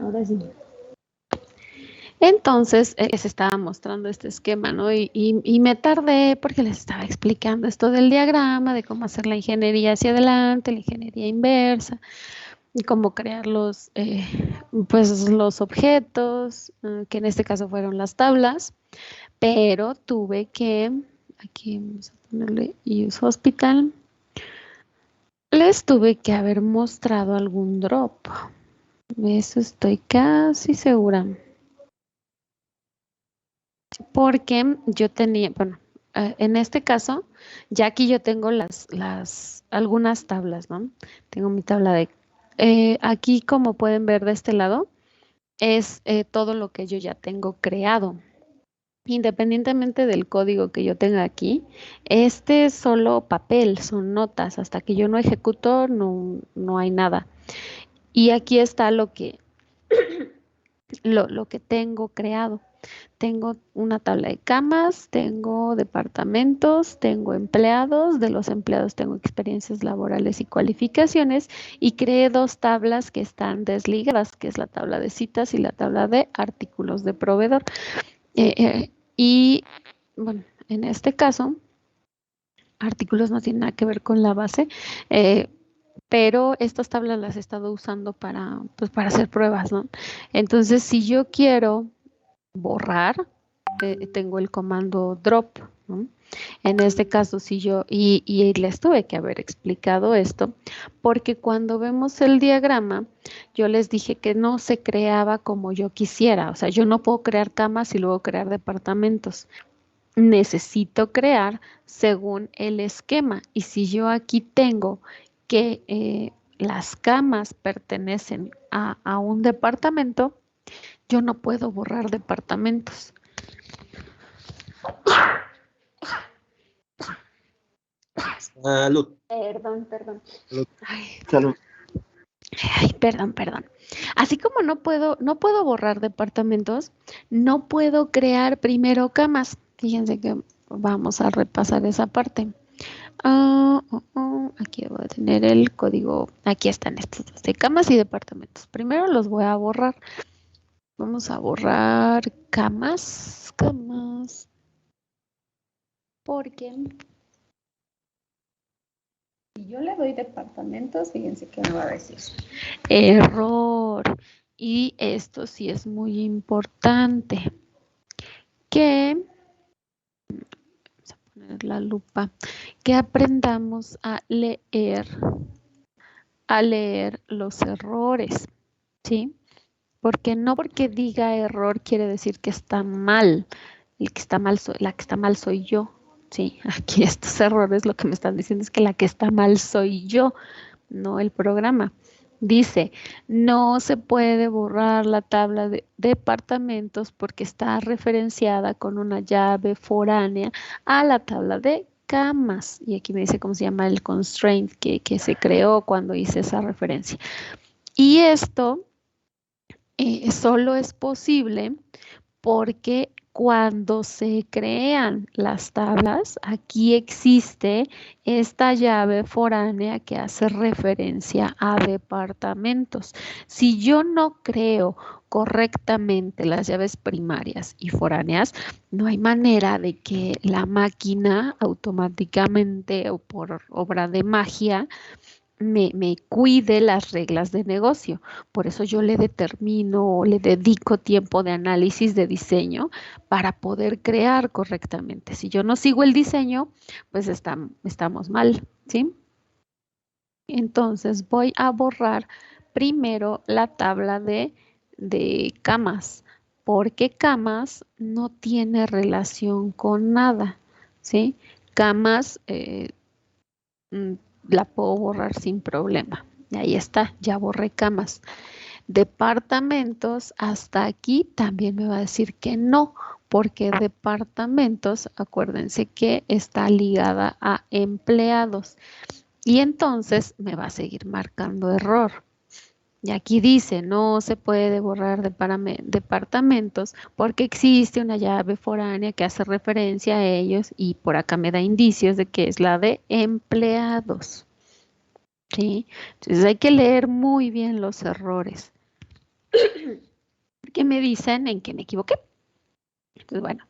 ahora sí. Entonces, se estaba mostrando este esquema, ¿no? Y me tardé porque les estaba explicando esto del diagrama, de cómo hacer la ingeniería hacia adelante, la ingeniería inversa, y cómo crear pues, los objetos, que en este caso fueron las tablas, pero tuve que, aquí vamos a ponerle Use Hospital, les tuve que haber mostrado algún drop. Eso estoy casi segura. Porque yo tenía, bueno, en este caso, ya aquí yo tengo algunas tablas, ¿no? Tengo mi tabla aquí como pueden ver de este lado, es todo lo que yo ya tengo creado. Independientemente del código que yo tenga aquí, este es solo papel, son notas. Hasta que yo no ejecuto, no hay nada. Y aquí está lo que tengo creado. Tengo una tabla de camas, tengo departamentos, tengo empleados, de los empleados tengo experiencias laborales y cualificaciones, y creé dos tablas que están desligadas, que es la tabla de citas y la tabla de artículos de proveedor. Y bueno, en este caso, artículos no tienen nada que ver con la base, pero estas tablas las he estado usando pues, para hacer pruebas, ¿no? Entonces, si yo quiero borrar, tengo el comando drop, ¿no? En este caso, si y les tuve que haber explicado esto, porque cuando vemos el diagrama, yo les dije que no se creaba como yo quisiera. O sea, yo no puedo crear camas y luego crear departamentos. Necesito crear según el esquema. Y si yo aquí tengo que las camas pertenecen a un departamento, yo no puedo borrar departamentos. Salud. Perdón. Salud. Ay, Salud. ay, perdón. Así como no puedo borrar departamentos, no puedo crear primero camas. Fíjense que vamos a repasar esa parte. Aquí voy a tener el código. Aquí están estos dos de camas y departamentos. Primero los voy a borrar. Vamos a borrar camas. Porque si yo le doy departamentos, fíjense que me va a decir. Error. Y esto sí es muy importante. Vamos a poner la lupa, que aprendamos a leer los errores, ¿sí? Porque no porque diga error quiere decir que está mal. La que está mal soy yo. Sí, aquí estos errores lo que me están diciendo es que la que está mal soy yo, no el programa. Dice, no se puede borrar la tabla de departamentos porque está referenciada con una llave foránea a la tabla de camas. Y aquí me dice cómo se llama el constraint que se creó cuando hice esa referencia. Y esto solo es posible porque cuando se crean las tablas, aquí existe esta llave foránea que hace referencia a departamentos. Si yo no creo correctamente las llaves primarias y foráneas, no hay manera de que la máquina automáticamente o por obra de magia me cuide las reglas de negocio. Por eso yo le determino o le dedico tiempo de análisis de diseño para poder crear correctamente. Si yo no sigo el diseño, pues estamos mal, ¿sí? Entonces voy a borrar primero la tabla de camas, porque camas no tiene relación con nada, ¿sí? Camas la puedo borrar sin problema. Ahí está, ya borré camas. Departamentos, hasta aquí también me va a decir que no, porque departamentos, acuérdense que está ligada a empleados. Y entonces me va a seguir marcando error. Y aquí dice, no se puede borrar departamentos porque existe una llave foránea que hace referencia a ellos y por acá me da indicios de que es la de empleados. ¿Sí? Entonces hay que leer muy bien los errores. me dicen en qué me equivoqué. Entonces, bueno,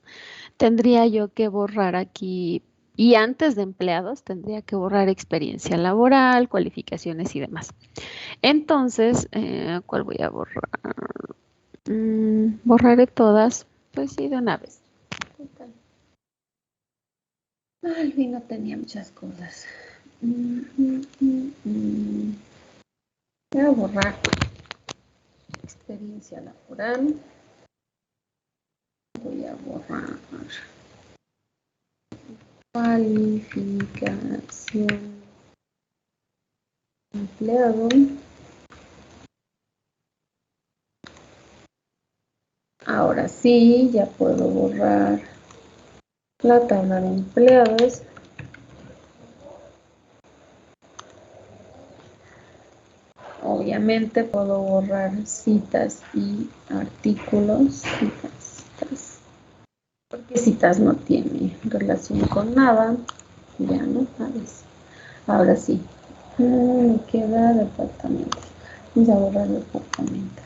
tendría yo que borrar aquí, y antes de empleados, tendría que borrar experiencia laboral, cualificaciones y demás. Entonces, ¿cuál voy a borrar? Borraré todas, pues sí, de una vez. Ay, vino tenía muchas cosas. Voy a borrar experiencia laboral. Voy a borrar cualificación empleado. Ahora sí, ya puedo borrar la tabla de empleados. Obviamente puedo borrar citas y artículos. Citas. Porque citas no tiene relación con nada. Ya no sabes. Ahora sí. Me queda departamento. Vamos a borrar departamentos.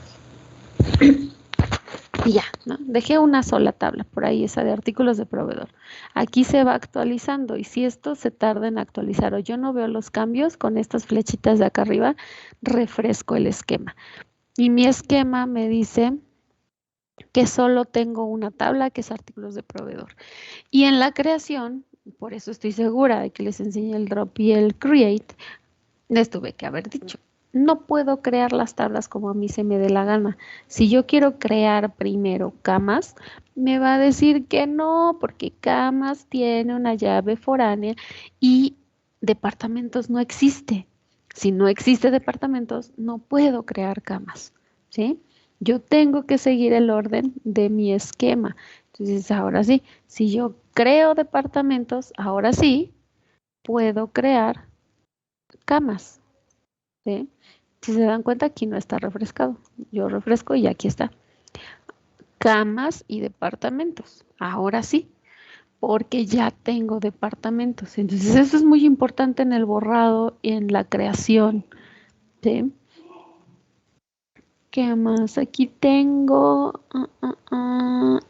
Y ya, ¿no? Dejé una sola tabla por ahí, esa de artículos de proveedor. Aquí se va actualizando y si esto se tarda en actualizar o yo no veo los cambios, con estas flechitas de acá arriba, refresco el esquema. Y mi esquema me dice que solo tengo una tabla que es artículos de proveedor. Y en la creación, por eso estoy segura de que les enseñé el drop y el create, les tuve que haber dicho. No puedo crear las tablas como a mí se me dé la gana. Si yo quiero crear primero camas, me va a decir que no, porque camas tiene una llave foránea y departamentos no existe. Si no existe departamentos, no puedo crear camas, ¿sí? Yo tengo que seguir el orden de mi esquema. Entonces, ahora sí, si yo creo departamentos, ahora sí puedo crear camas, ¿sí? Si se dan cuenta, aquí no está refrescado. Yo refresco y aquí está. Camas y departamentos. Ahora sí, porque ya tengo departamentos. Entonces, eso es muy importante en el borrado y en la creación, ¿sí? ¿Qué más? Aquí tengo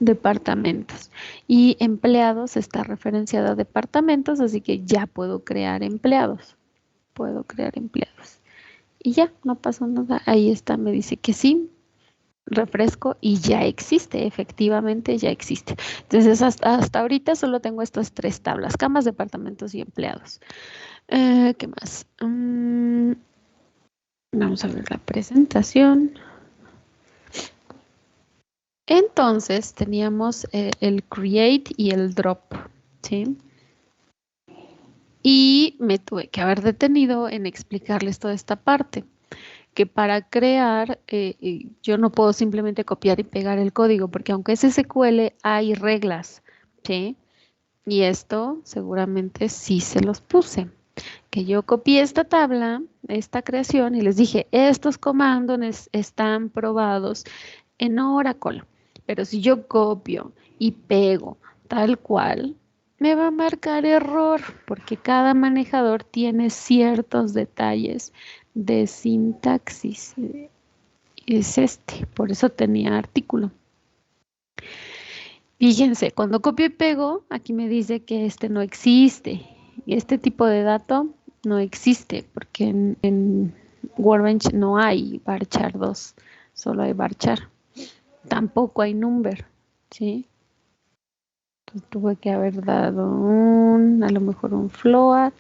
departamentos. Y empleados está referenciado a departamentos, así que ya puedo crear empleados. Puedo crear empleados. Y ya, no pasó nada. Ahí está, me dice que sí. Refresco y ya existe, efectivamente ya existe. Entonces, hasta ahorita solo tengo estas tres tablas: camas, departamentos y empleados. ¿Qué más? Vamos a ver la presentación. Entonces, teníamos el create y el drop, ¿sí? Y me tuve que haber detenido en explicarles toda esta parte, que para crear, yo no puedo simplemente copiar y pegar el código, porque aunque es SQL, hay reglas, ¿sí? Y esto seguramente sí se los puse, que yo copié esta tabla, esta creación, y les dije, estos comandos están probados en Oracle, pero si yo copio y pego tal cual, me va a marcar error, porque cada manejador tiene ciertos detalles de sintaxis. Es este, por eso tenía artículo. Fíjense, cuando copio y pego, aquí me dice que este no existe. Y este tipo de dato no existe, porque en Workbench no hay varchar 2, solo hay varchar. Tampoco hay number, ¿sí? Entonces tuve que haber dado a lo mejor un float,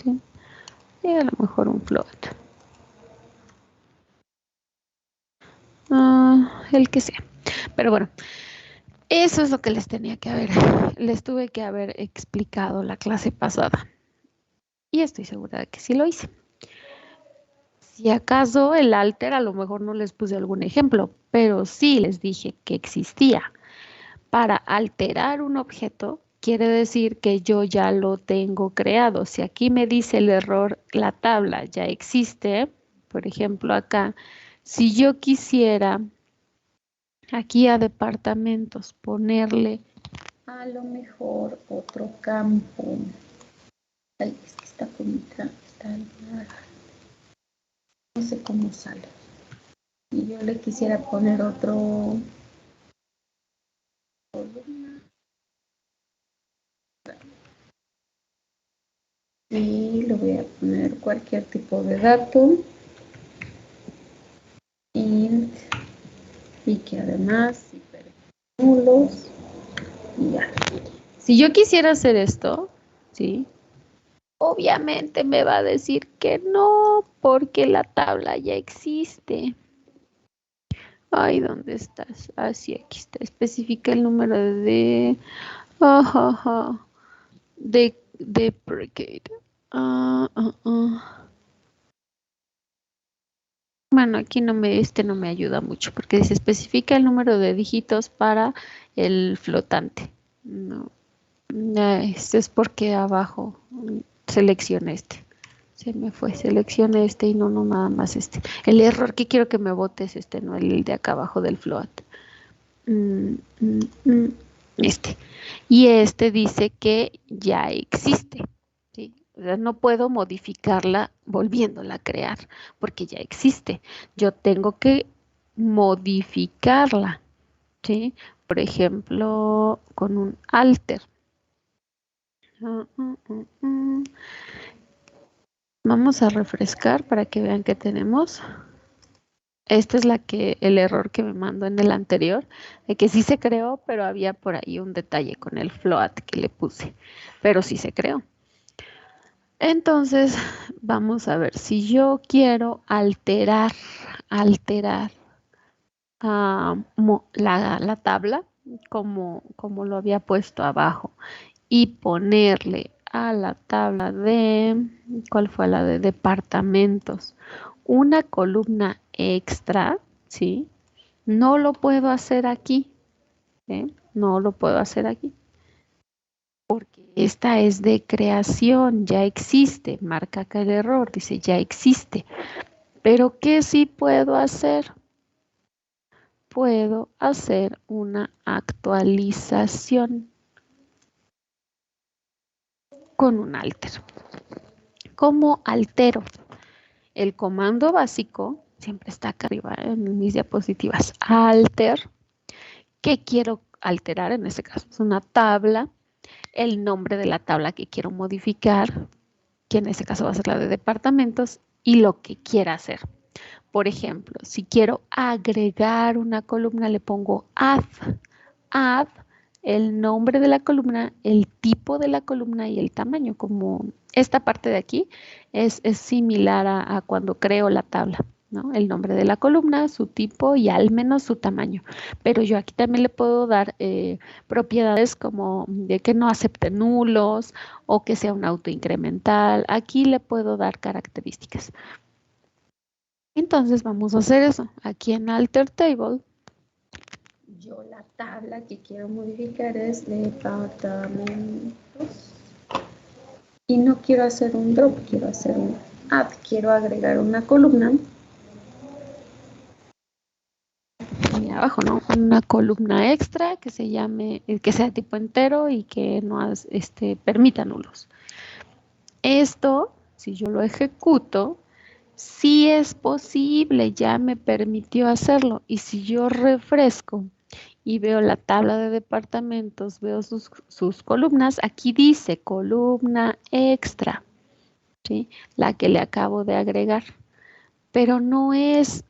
¿sí? Y a lo mejor un float. El que sea. Pero bueno, eso es lo que les tuve que haber explicado la clase pasada. Y estoy segura de que sí lo hice. Si acaso el alter, a lo mejor no les puse algún ejemplo, pero sí les dije que existía. Para alterar un objeto, quiere decir que yo ya lo tengo creado. Si aquí me dice el error, la tabla ya existe, por ejemplo acá, si yo quisiera aquí a departamentos ponerle a lo mejor otro campo. Ay, es que está bonita, está rara. No sé cómo sale. Y yo le quisiera poner otro columna. Y le voy a poner cualquier tipo de dato. Int. Y que además nulos. Y ya. Si yo quisiera hacer esto, ¿sí? Obviamente me va a decir que no, porque la tabla ya existe. Ay, ¿dónde estás? Ah, sí, aquí está. Especifica el número de... Ajá, de deprecate. Bueno, aquí no me, no me ayuda mucho porque dice especifica el número de dígitos para el flotante. No, este es porque abajo seleccione este. Se me fue, seleccione este y no nada más este. El error que quiero que me bote es este, no el de acá abajo del float. Mm, mm, mm, este. Y este dice que ya existe, ¿sí? O sea, no puedo modificarla volviéndola a crear porque ya existe. Yo tengo que modificarla, ¿sí? Por ejemplo, con un alter. Vamos a refrescar para que vean que tenemos. Esta es el error que me mandó en el anterior, de que sí se creó, pero había por ahí un detalle con el float que le puse, pero sí se creó. Entonces, vamos a ver, si yo quiero alterar la tabla, como lo había puesto abajo, y ponerle a la tabla de, ¿cuál fue la de departamentos? Una columna extra, ¿sí? No lo puedo hacer aquí, ¿eh? No lo puedo hacer aquí. Porque esta es de creación, ya existe. Marca acá el error, dice ya existe. Pero ¿qué sí puedo hacer? Puedo hacer una actualización con un alter. ¿Cómo altero? El comando básico siempre está acá arriba en mis diapositivas. Alter. ¿Qué quiero alterar? En este caso es una tabla. El nombre de la tabla que quiero modificar, que en este caso va a ser la de departamentos, y lo que quiera hacer. Por ejemplo, si quiero agregar una columna, le pongo add. Add, el nombre de la columna, el tipo de la columna y el tamaño. Como esta parte de aquí es similar a cuando creo la tabla, ¿no? El nombre de la columna, su tipo y al menos su tamaño. Pero yo aquí también le puedo dar propiedades como de que no acepte nulos o que sea un auto incremental. Aquí le puedo dar características. Entonces vamos a hacer eso. Aquí en Alter Table, yo la tabla que quiero modificar es departamentos. Y no quiero hacer un drop, quiero hacer un add. Quiero agregar una columna. Y abajo, ¿no? Una columna extra que se llame, que sea tipo entero y que no permita nulos. Esto, si yo lo ejecuto, sí es posible, ya me permitió hacerlo. Y si yo refresco y veo la tabla de departamentos, veo sus columnas, aquí dice columna extra, ¿sí? La que le acabo de agregar. Pero no es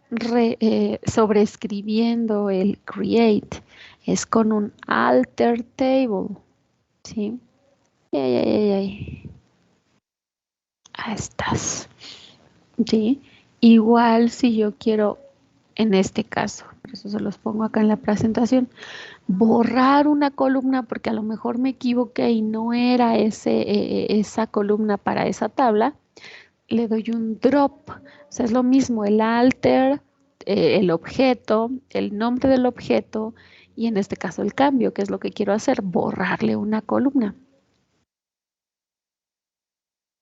sobreescribiendo el create, es con un alter table, ¿sí? Ay, ay, ay, ay. Ahí estás. ¿Sí? Igual si yo quiero, en este caso, por eso se los pongo acá en la presentación, borrar una columna porque a lo mejor me equivoqué y no era esa columna para esa tabla, le doy un drop. O sea, es lo mismo, el alter, el objeto, el nombre del objeto y en este caso el cambio, que es lo que quiero hacer, borrarle una columna.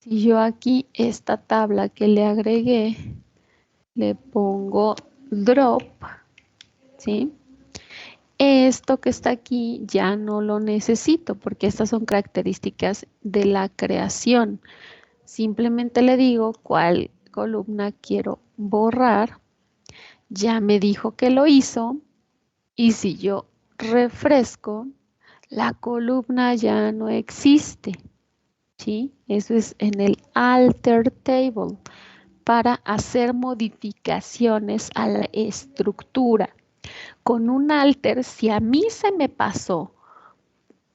Si yo aquí esta tabla que le agregué, le pongo drop, ¿sí? Esto que está aquí ya no lo necesito porque estas son características de la creación. Simplemente le digo cuál columna quiero borrar ya me dijo que lo hizo y si yo refresco, la columna ya no existe, ¿sí? Eso es en el alter table para hacer modificaciones a la estructura. Con un alter, si a mí se me pasó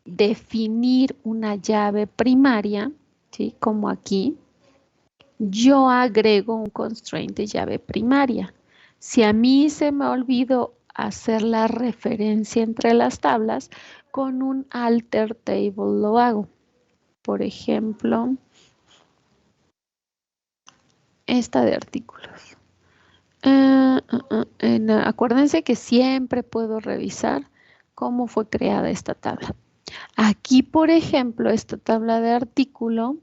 definir una llave primaria, ¿sí? Como aquí, yo agrego un constraint de llave primaria. Si a mí se me olvidó hacer la referencia entre las tablas, con un alter table lo hago. Por ejemplo, esta de artículos. Acuérdense que siempre puedo revisar cómo fue creada esta tabla. Aquí, por ejemplo, esta tabla de artículo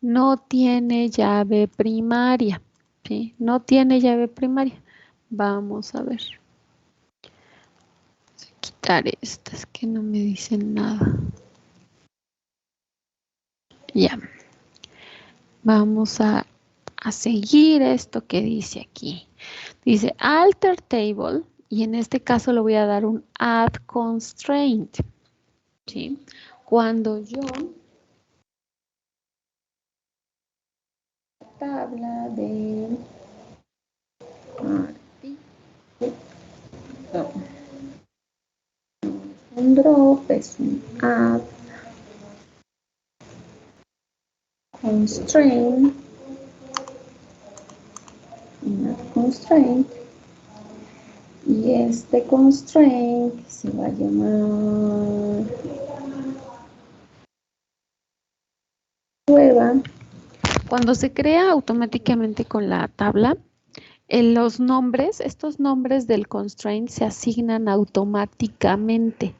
no tiene llave primaria, ¿sí? No tiene llave primaria. Vamos a ver. Voy a quitar estas que no me dicen nada. Ya. Vamos a seguir esto que dice aquí. Dice alter table y en este caso le voy a dar un add constraint, ¿sí? Cuando yo tabla de un drop es un add constraint, y este constraint se va a llamar prueba. Cuando se crea automáticamente con la tabla, los nombres, estos nombres del constraint se asignan automáticamente,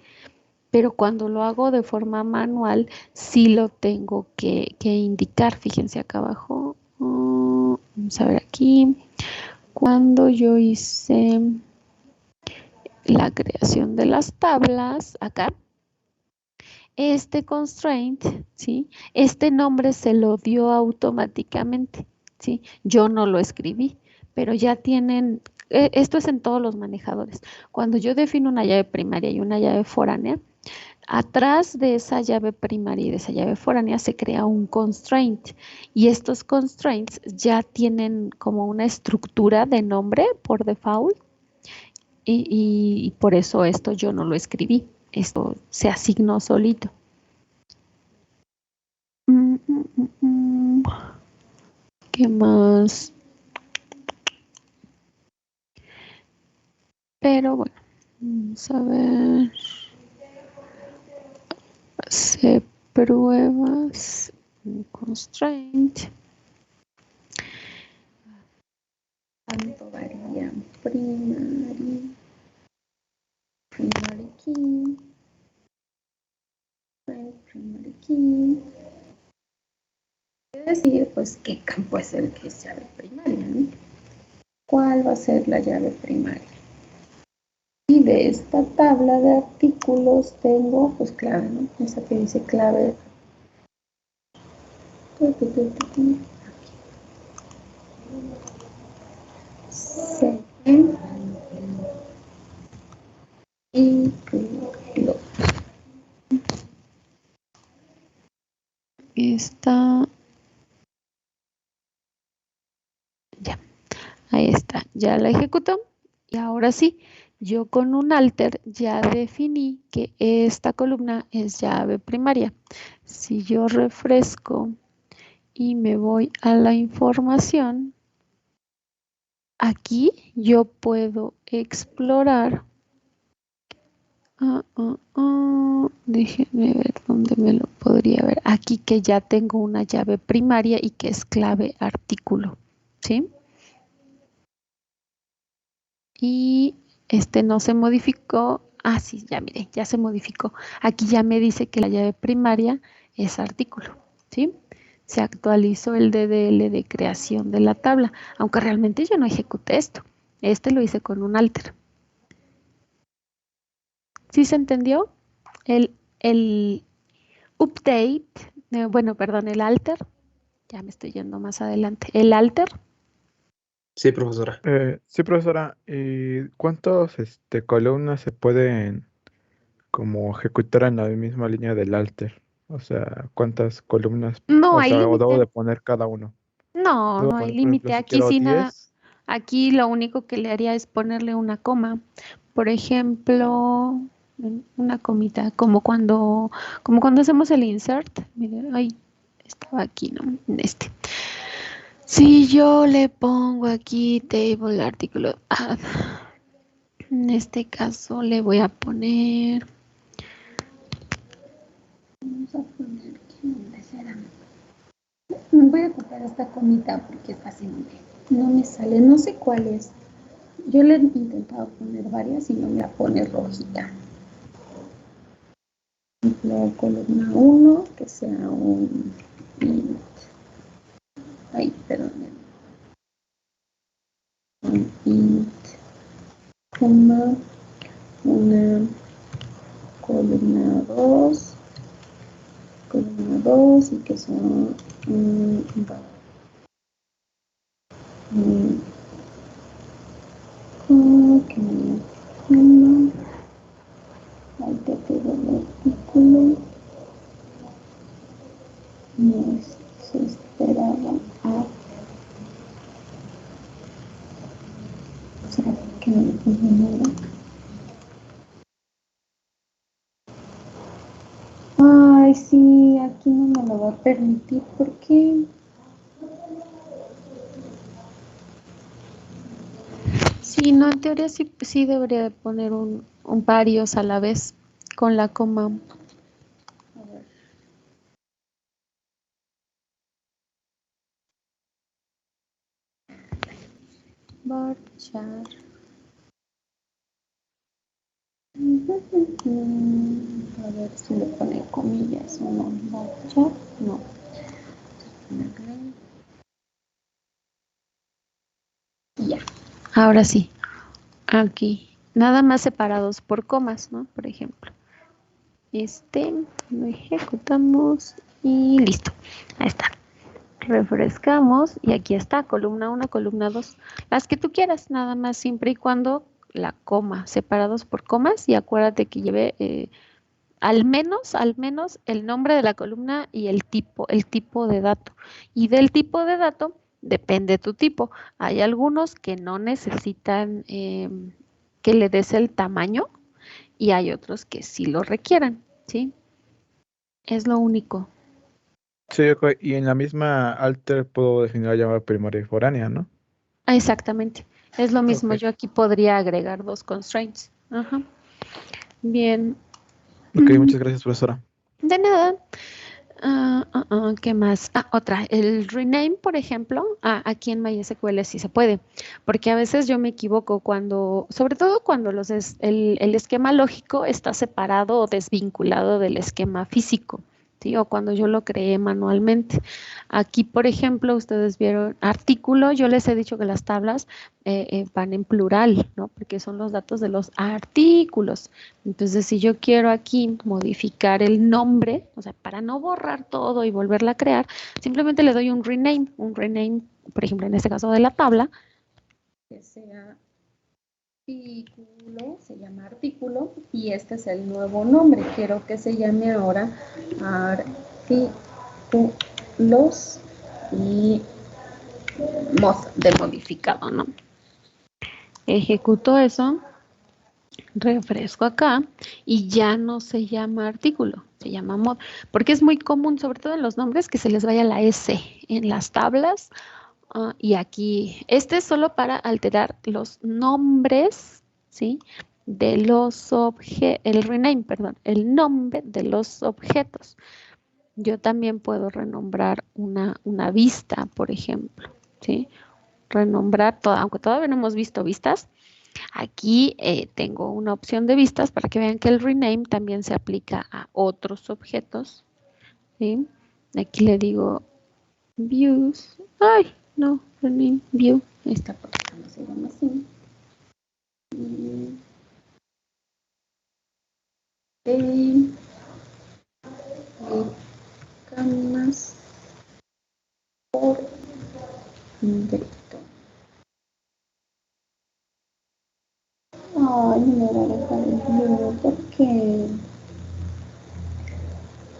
pero cuando lo hago de forma manual, sí lo tengo que indicar. Fíjense acá abajo. Vamos a ver aquí. Cuando yo hice la creación de las tablas, acá, este constraint, ¿sí? Este nombre se lo dio automáticamente, ¿sí? Yo no lo escribí, pero ya tienen, esto es en todos los manejadores. Cuando yo defino una llave primaria y una llave foránea, atrás de esa llave primaria y de esa llave foránea se crea un constraint y estos constraints ya tienen como una estructura de nombre por default y por eso esto yo no lo escribí, esto se asignó solito. ¿Qué más? Pero bueno, vamos a ver. Hacer pruebas. Constraint. Tanto varía primary key. Primary key. Quiere decir, pues, qué campo es el que es llave primaria, ¿no? ¿Cuál va a ser la llave primaria? Y de esta tabla de artículos tengo, pues, clave, ¿no? Esa que dice clave. Y está, ya, ahí está, ya la ejecuto y ahora sí, yo con un alter ya definí que esta columna es llave primaria. Si yo refresco y me voy a la información, aquí yo puedo explorar. Déjenme ver dónde me lo podría ver. Aquí que ya tengo una llave primaria y que es clave artículo, ¿sí? Y este no se modificó. Ah, sí, ya mire, ya se modificó. Aquí ya me dice que la llave primaria es artículo, ¿sí? Se actualizó el DDL de creación de la tabla, aunque realmente yo no ejecuté esto. Este lo hice con un alter. ¿Sí se entendió? El update, bueno, perdón, el alter, ya me estoy yendo más adelante. El alter Sí, profesora. Sí, profesora. ¿Y cuántas columnas se pueden como ejecutar en la misma línea del alter? O sea, ¿cuántas columnas, No o hay sea, o debo límite. de poner cada uno? No, Debo no hay poner, por ejemplo, límite. si Aquí quiero sí nada. 10. Aquí lo único que le haría es ponerle una coma. Por ejemplo, una comita, como cuando hacemos el insert. Mire, ay, estaba aquí, ¿no? En este. Si yo le pongo aquí table, artículo, add, en este caso le voy a poner. Vamos a poner, ¿dónde será? Voy a ocupar esta comita porque casi no me sale, no sé cuál es. Yo le he intentado poner varias y no me la pone rojita. Por ejemplo, columna 1, que sea un int. Ay, perdón. Un int, coma, una columna 2 y que sea un ok, coma, ahí te quedó el artículo. No se esperaba a. ¿Será que no le puse nada? Ay, sí, aquí no me lo va a permitir. ¿Por qué? Sí, no, en teoría sí, sí debería de poner un varios a la vez con la coma. A ver. Varchar. A ver si le pone comillas o no. Varchar, no. Ya. Ahora sí, aquí. Nada más separados por comas, ¿no? Por ejemplo. Lo ejecutamos y listo. Ahí está. Refrescamos y aquí está, columna 1, columna 2. Las que tú quieras, nada más siempre y cuando la coma, separados por comas y acuérdate que lleve al menos el nombre de la columna y el tipo de dato. Y del tipo de dato depende tu tipo. Hay algunos que no necesitan que le des el tamaño y hay otros que sí lo requieran, ¿sí? Es lo único. Sí, ok. Y en la misma alter puedo definir la llamada primaria y foránea, ¿no? Exactamente. Es lo Ok. mismo. Yo aquí podría agregar dos constraints. Ajá. Bien. Ok, muchas gracias, profesora. De nada. ¿Qué más? Otra. El rename, por ejemplo, aquí en MySQL sí se puede, porque a veces yo me equivoco sobre todo cuando el esquema lógico está separado o desvinculado del esquema físico, ¿sí? O cuando yo lo creé manualmente. Aquí, por ejemplo, ustedes vieron artículo, yo les he dicho que las tablas van en plural, ¿no? Porque son los datos de los artículos. Entonces, si yo quiero aquí modificar el nombre, o sea, para no borrar todo y volverla a crear, simplemente le doy un rename, por ejemplo, en este caso de la tabla, que sea artículo, se llama artículo, y este es el nuevo nombre. Quiero que se llame ahora artículos y de modificado, ¿no? Ejecuto eso. Refresco acá y ya no se llama artículo, se llama mod, porque es muy común, sobre todo en los nombres, que se les vaya la S en las tablas. Y aquí, este es solo para alterar los nombres, ¿sí? De los objetos, el rename, perdón, el nombre de los objetos. Yo también puedo renombrar una vista, por ejemplo, ¿sí? Renombrar toda, aunque todavía no hemos visto vistas. Aquí tengo una opción de vistas para que vean que el rename también se aplica a otros objetos, ¿sí? Aquí le digo views. Ay, no, rename view. Esta cosa no se llama así. Y camas por defecto. Ay, no me va a dejar el blue porque...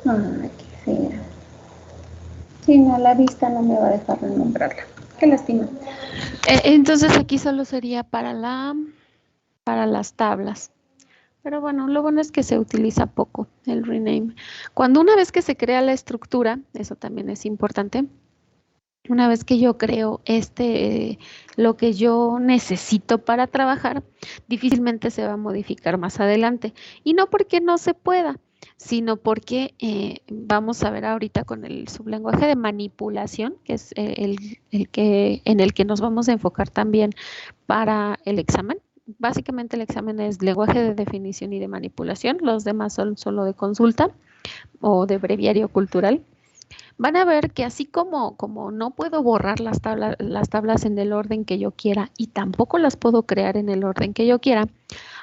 Ay, qué fea. Si no, la vista no me va a dejar renombrarla. Qué lástima. Entonces aquí solo sería para las tablas. Pero bueno, lo bueno es que se utiliza poco el rename. Cuando una vez que se crea la estructura, eso también es importante. Una vez que yo creo lo que yo necesito para trabajar, difícilmente se va a modificar más adelante. Y no porque no se pueda, sino porque vamos a ver ahorita con el sublenguaje de manipulación, que es en el que nos vamos a enfocar también para el examen. Básicamente el examen es lenguaje de definición y de manipulación, los demás son solo de consulta o de breviario cultural. Van a ver que así como no puedo borrar las tablas en el orden que yo quiera y tampoco las puedo crear en el orden que yo quiera,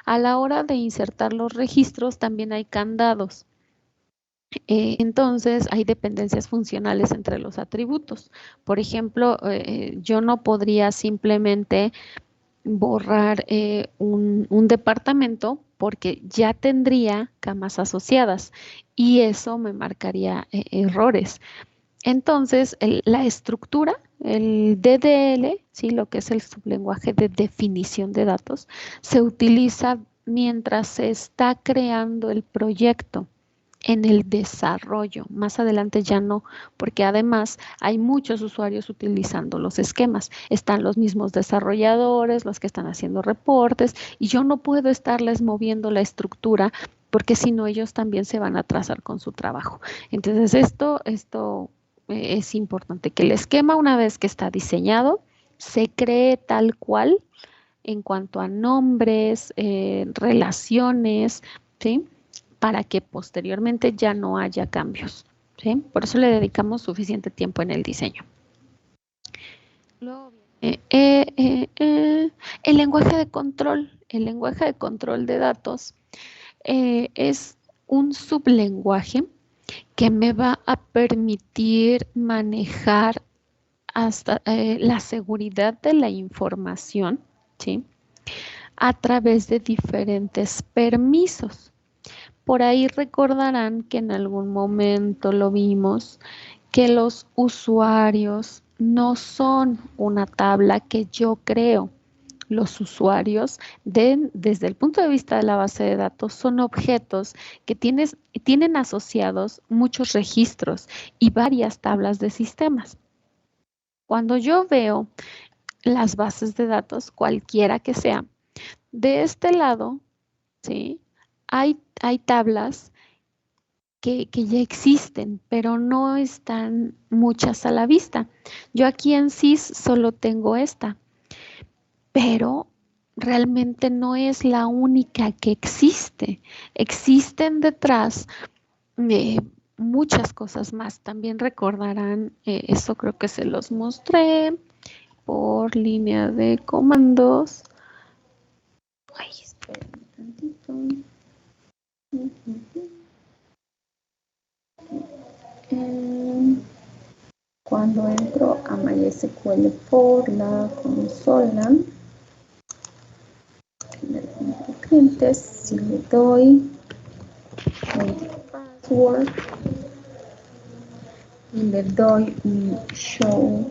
a la hora de insertar los registros también hay candados. Entonces hay dependencias funcionales entre los atributos. Por ejemplo, yo no podría simplemente borrar un departamento porque ya tendría camas asociadas y eso me marcaría errores. Entonces, la estructura, el DDL, ¿sí? Lo que es el sublenguaje de definición de datos, se utiliza mientras se está creando el proyecto. En el desarrollo, más adelante ya no, porque además hay muchos usuarios utilizando los esquemas. Están los mismos desarrolladores, los que están haciendo reportes, y yo no puedo estarles moviendo la estructura porque si no ellos también se van a atrasar con su trabajo. Entonces esto es importante que el esquema, una vez que está diseñado, se cree tal cual en cuanto a nombres, relaciones, ¿sí? Para que posteriormente ya no haya cambios, ¿sí? Por eso le dedicamos suficiente tiempo en el diseño. Luego el lenguaje de control. El lenguaje de control de datos es un sublenguaje que me va a permitir manejar hasta la seguridad de la información, ¿sí? A través de diferentes permisos. Por ahí recordarán que en algún momento lo vimos, que los usuarios no son una tabla que yo creo. Los usuarios, desde el punto de vista de la base de datos, son objetos que tienen asociados muchos registros y varias tablas de sistemas. Cuando yo veo las bases de datos, cualquiera que sea, de este lado, ¿sí? Hay tablas que ya existen, pero no están muchas a la vista. Yo aquí en SIS solo tengo esta, pero realmente no es la única que existe. Existen detrás muchas cosas más. También recordarán, eso creo que se los mostré por línea de comandos. Ay, esperen un tantito. Cuando entro a MySQL por la consola, en el punto clientes, si le doy el password y le doy un show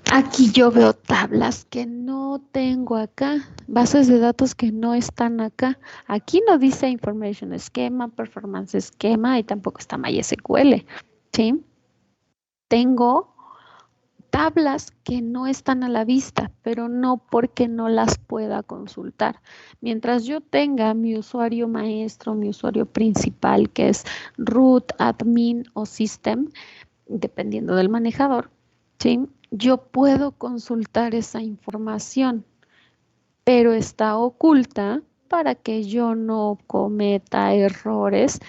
aquí yo veo tablas que no tengo acá, bases de datos que no están acá. Aquí no dice Information Schema, Performance Schema y tampoco está MySQL, ¿sí? Tengo tablas que no están a la vista, pero no porque no las pueda consultar. Mientras yo tenga mi usuario maestro, mi usuario principal, que es root, admin o system, dependiendo del manejador, ¿sí? Yo puedo consultar esa información, pero está oculta para que yo no cometa errores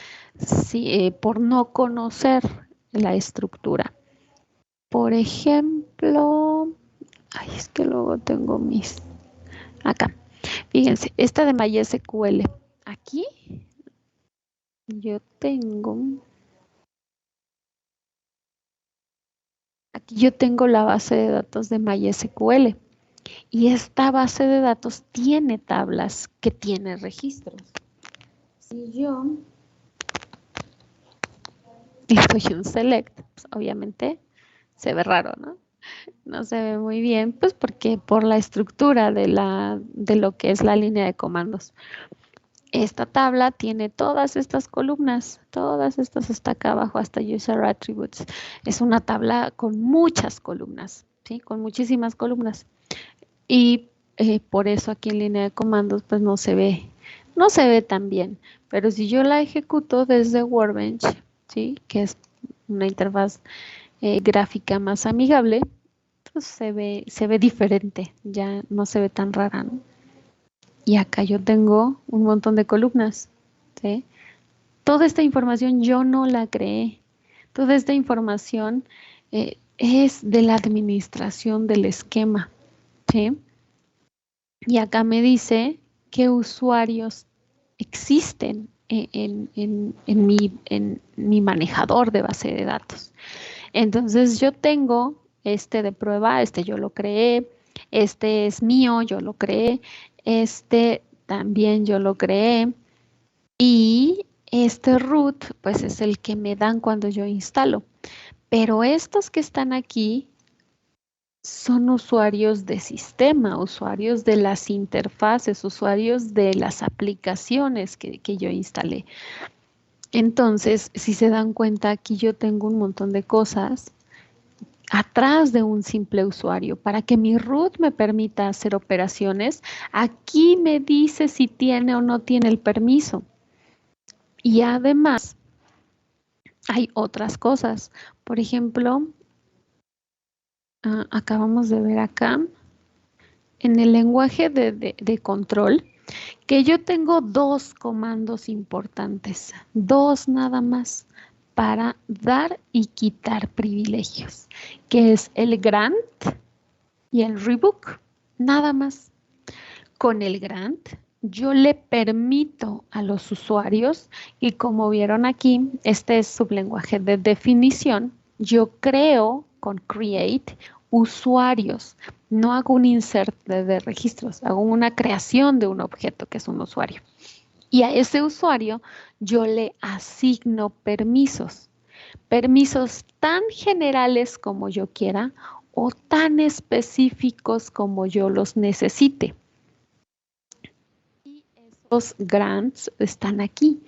por no conocer la estructura. Por ejemplo, ay, es que luego tengo acá, fíjense, esta de MySQL, aquí Aquí yo tengo la base de datos de MySQL y esta base de datos tiene tablas que tiene registros. Si yo doy un select, pues obviamente se ve raro, ¿no? No se ve muy bien, pues porque por la estructura de lo que es la línea de comandos. Esta tabla tiene todas estas columnas, todas estas hasta acá abajo, hasta User Attributes. Es una tabla con muchas columnas, ¿sí? Con muchísimas columnas. Y por eso aquí en línea de comandos, pues no se ve tan bien. Pero si yo la ejecuto desde Workbench, ¿sí? Que es una interfaz gráfica más amigable, pues se ve diferente, ya no se ve tan rara, ¿no? Y acá yo tengo un montón de columnas, ¿sí? Toda esta información yo no la creé. Toda esta información es de la administración del esquema, ¿sí? Y acá me dice qué usuarios existen en mi manejador de base de datos. Entonces yo tengo este de prueba, este yo lo creé, este es mío, yo lo creé, este también yo lo creé y este root pues es el que me dan cuando yo instalo. Pero estos que están aquí son usuarios de sistema, usuarios de las interfaces, usuarios de las aplicaciones que yo instalé. Entonces, si se dan cuenta, aquí yo tengo un montón de cosas atrás de un simple usuario. Para que mi root me permita hacer operaciones, aquí me dice si tiene o no tiene el permiso. Y además, hay otras cosas. Por ejemplo, acabamos de ver acá, en el lenguaje de control, que yo tengo dos comandos importantes, dos nada más, para dar y quitar privilegios, que es el grant y el rebook, nada más. Con el grant, yo le permito a los usuarios, y como vieron aquí, este es sublenguaje de definición, yo creo con create usuarios, no hago un insert de registros, hago una creación de un objeto que es un usuario. Y a ese usuario yo le asigno permisos tan generales como yo quiera o tan específicos como yo los necesite. Y esos grants están aquí.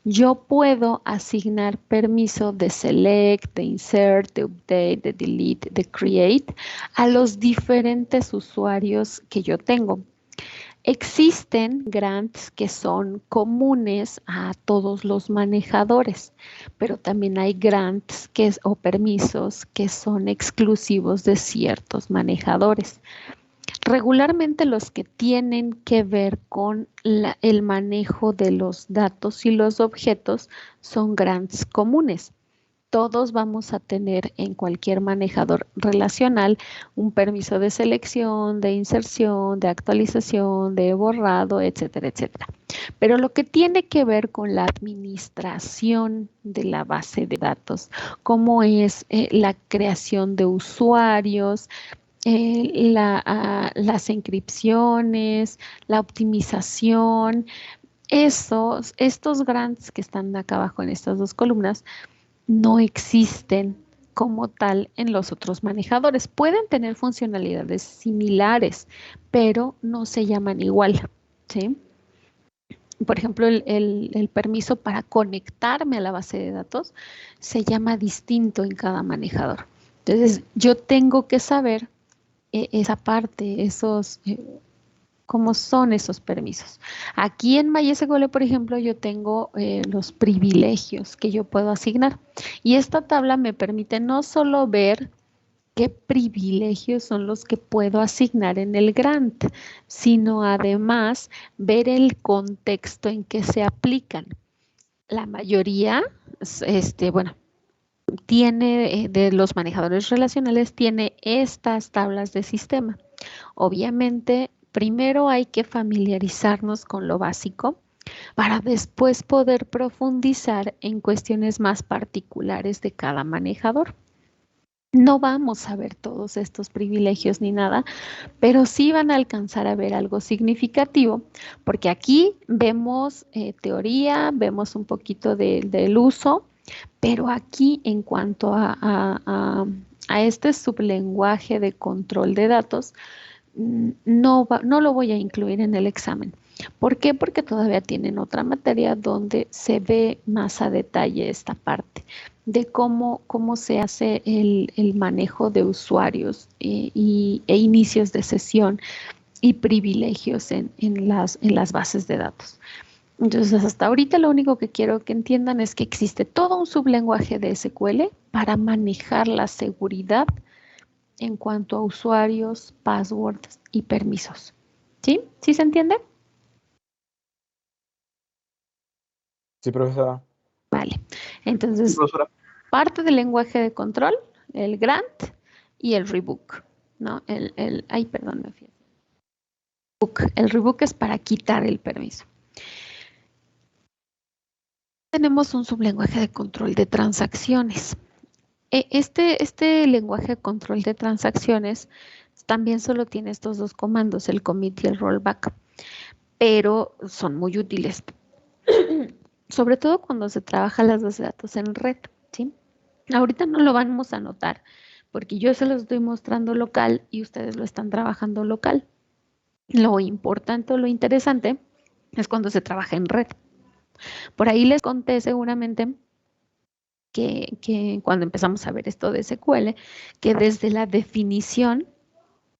Yo puedo asignar permiso de select, de insert, de update, de delete, de create a los diferentes usuarios que yo tengo. Existen grants que son comunes a todos los manejadores, pero también hay grants o permisos que son exclusivos de ciertos manejadores. Regularmente los que tienen que ver con el manejo de los datos y los objetos son grants comunes. Todos vamos a tener en cualquier manejador relacional un permiso de selección, de inserción, de actualización, de borrado, etcétera, etcétera. Pero lo que tiene que ver con la administración de la base de datos, como es la creación de usuarios, las encripciones, la optimización, estos grants que están acá abajo en estas dos columnas, no existen como tal en los otros manejadores. Pueden tener funcionalidades similares, pero no se llaman igual, ¿sí? Por ejemplo, el permiso para conectarme a la base de datos se llama distinto en cada manejador. Entonces, yo tengo que saber esa parte, cómo son esos permisos. Aquí en MySQL, por ejemplo, yo tengo los privilegios que yo puedo asignar. Y esta tabla me permite no solo ver qué privilegios son los que puedo asignar en el grant, sino además ver el contexto en que se aplican. La mayoría, tiene de los manejadores relacionales, tiene estas tablas de sistema. Obviamente, primero hay que familiarizarnos con lo básico, para después poder profundizar en cuestiones más particulares de cada manejador. No vamos a ver todos estos privilegios ni nada, pero sí van a alcanzar a ver algo significativo, porque aquí vemos teoría, vemos un poquito del uso, pero aquí en cuanto a este sublenguaje de control de datos, no lo voy a incluir en el examen. ¿Por qué? Porque todavía tienen otra materia donde se ve más a detalle esta parte de cómo se hace el manejo de usuarios e inicios de sesión y privilegios en las bases de datos. Entonces, hasta ahorita lo único que quiero que entiendan es que existe todo un sublenguaje de SQL para manejar la seguridad en cuanto a usuarios, passwords y permisos. ¿Sí? ¿Sí se entiende? Sí, profesora. Vale. Sí, Entonces, profesora. parte del lenguaje de control, el grant y el rebook, ¿no? Ay, perdón, me fui. El rebook es para quitar el permiso. Tenemos un sublenguaje de control de transacciones. Este lenguaje de control de transacciones también solo tiene estos dos comandos, el commit y el rollback, pero son muy útiles, sobre todo cuando se trabaja las bases de datos en red, ¿sí? Ahorita no lo vamos a notar porque yo se lo estoy mostrando local y ustedes lo están trabajando local. Lo importante o lo interesante es cuando se trabaja en red. Por ahí les conté seguramente que cuando empezamos a ver esto de SQL, que desde la definición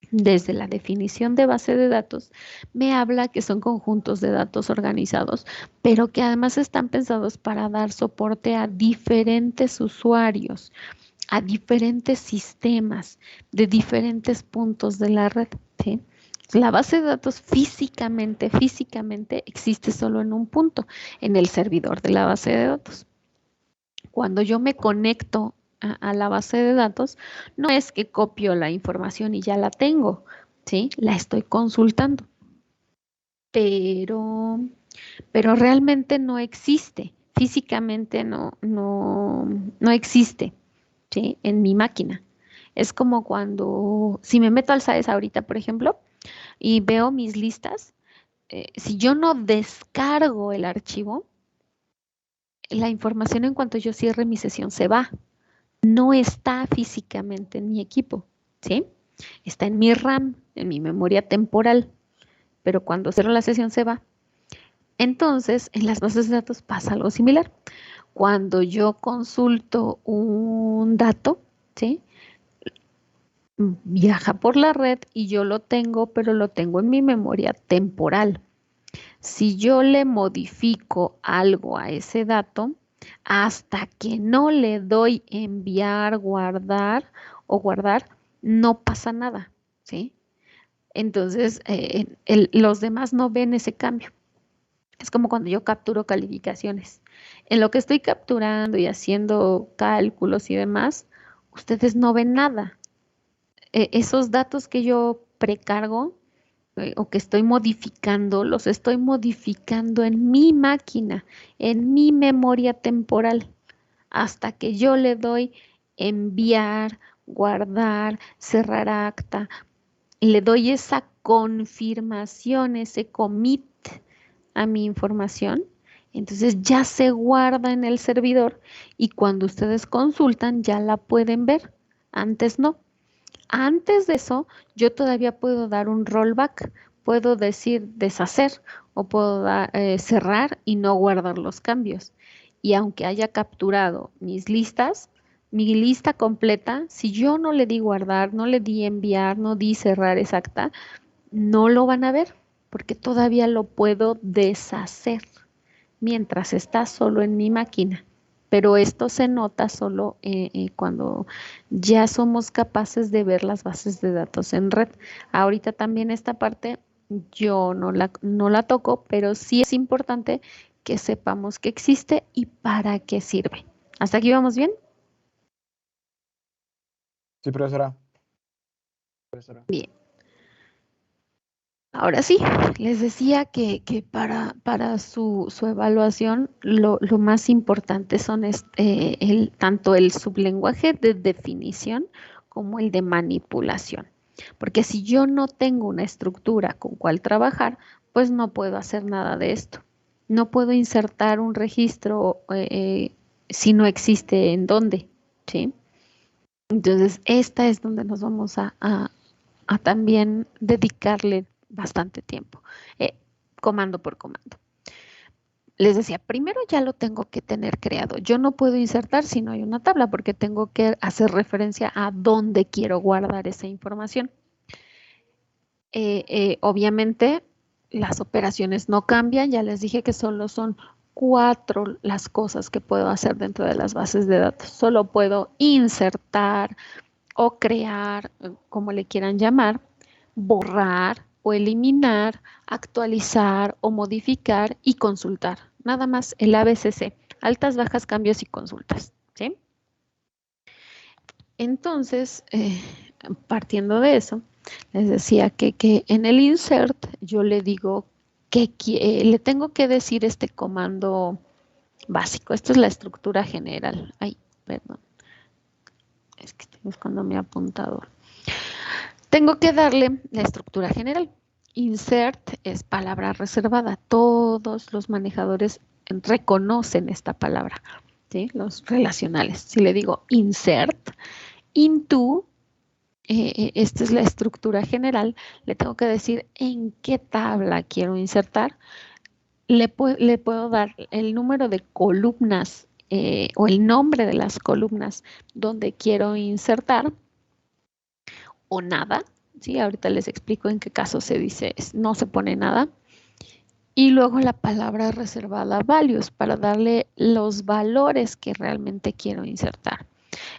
de base de datos, me habla que son conjuntos de datos organizados, pero que además están pensados para dar soporte a diferentes usuarios, a diferentes sistemas de diferentes puntos de la red, ¿sí? La base de datos físicamente existe solo en un punto, en el servidor de la base de datos. Cuando yo me conecto a la base de datos, no es que copio la información y ya la tengo, ¿sí? La estoy consultando, pero, pero realmente no existe, físicamente no existe, ¿sí? En mi máquina. Es como cuando, si me meto al SAES ahorita, por ejemplo, y veo mis listas, si yo no descargo el archivo, la información en cuanto yo cierre mi sesión se va. No está físicamente en mi equipo, ¿sí? Está en mi RAM, en mi memoria temporal, pero cuando cierro la sesión se va. Entonces, en las bases de datos pasa algo similar. Cuando yo consulto un dato, ¿sí? Viaja por la red y yo lo tengo, pero lo tengo en mi memoria temporal. Si yo le modifico algo a ese dato, hasta que no le doy enviar, guardar o guardar, no pasa nada, ¿sí? Entonces, los demás no ven ese cambio. Es como cuando yo capturo calificaciones. En lo que estoy capturando y haciendo cálculos y demás, ustedes no ven nada. Esos datos que yo precargo o que estoy modificando, los estoy modificando en mi máquina, en mi memoria temporal, hasta que yo le doy enviar, guardar, cerrar acta, le doy esa confirmación, ese commit a mi información. Entonces ya se guarda en el servidor y cuando ustedes consultan ya la pueden ver. Antes no. Antes de eso, yo todavía puedo dar un rollback, puedo decir deshacer o puedo cerrar y no guardar los cambios. Y aunque haya capturado mis listas, mi lista completa, si yo no le di guardar, no le di enviar, no di cerrar exacta, no lo van a ver porque todavía lo puedo deshacer mientras está solo en mi máquina. Pero esto se nota solo cuando ya somos capaces de ver las bases de datos en red. Ahorita también esta parte yo no la toco, pero sí es importante que sepamos que existe y para qué sirve. ¿Hasta aquí vamos bien? Sí, profesora. Profesora. Bien. Ahora sí, les decía que para su evaluación lo más importante son tanto el sublenguaje de definición como el de manipulación. Porque si yo no tengo una estructura con cual trabajar, pues no puedo hacer nada de esto. No puedo insertar un registro si no existe en dónde, ¿sí? Entonces, esta es donde nos vamos a también dedicarle bastante tiempo, eh, comando por comando. Les decía, primero ya lo tengo que tener creado. Yo no puedo insertar si no hay una tabla porque tengo que hacer referencia a dónde quiero guardar esa información. Obviamente, las operaciones no cambian. Ya les dije que solo son 4 las cosas que puedo hacer dentro de las bases de datos. Solo puedo insertar o crear, como le quieran llamar, borrar o eliminar, actualizar o modificar y consultar. Nada más el ABCC, altas, bajas, cambios y consultas. ¿Sí? Entonces, partiendo de eso, les decía que en el insert yo le digo que le tengo que decir este comando básico. Esto es la estructura general. Ay, perdón. Es que estoy buscando mi apuntador. Tengo que darle la estructura general. Insert es palabra reservada. Todos los manejadores reconocen esta palabra, ¿sí? Los relacionales. Si le digo insert, into, esta es la estructura general, le tengo que decir en qué tabla quiero insertar. Le puedo dar el número de columnas o el nombre de las columnas donde quiero insertar o nada. ¿Sí? Ahorita les explico en qué caso se dice no se pone nada. Y luego la palabra reservada values para darle los valores que realmente quiero insertar.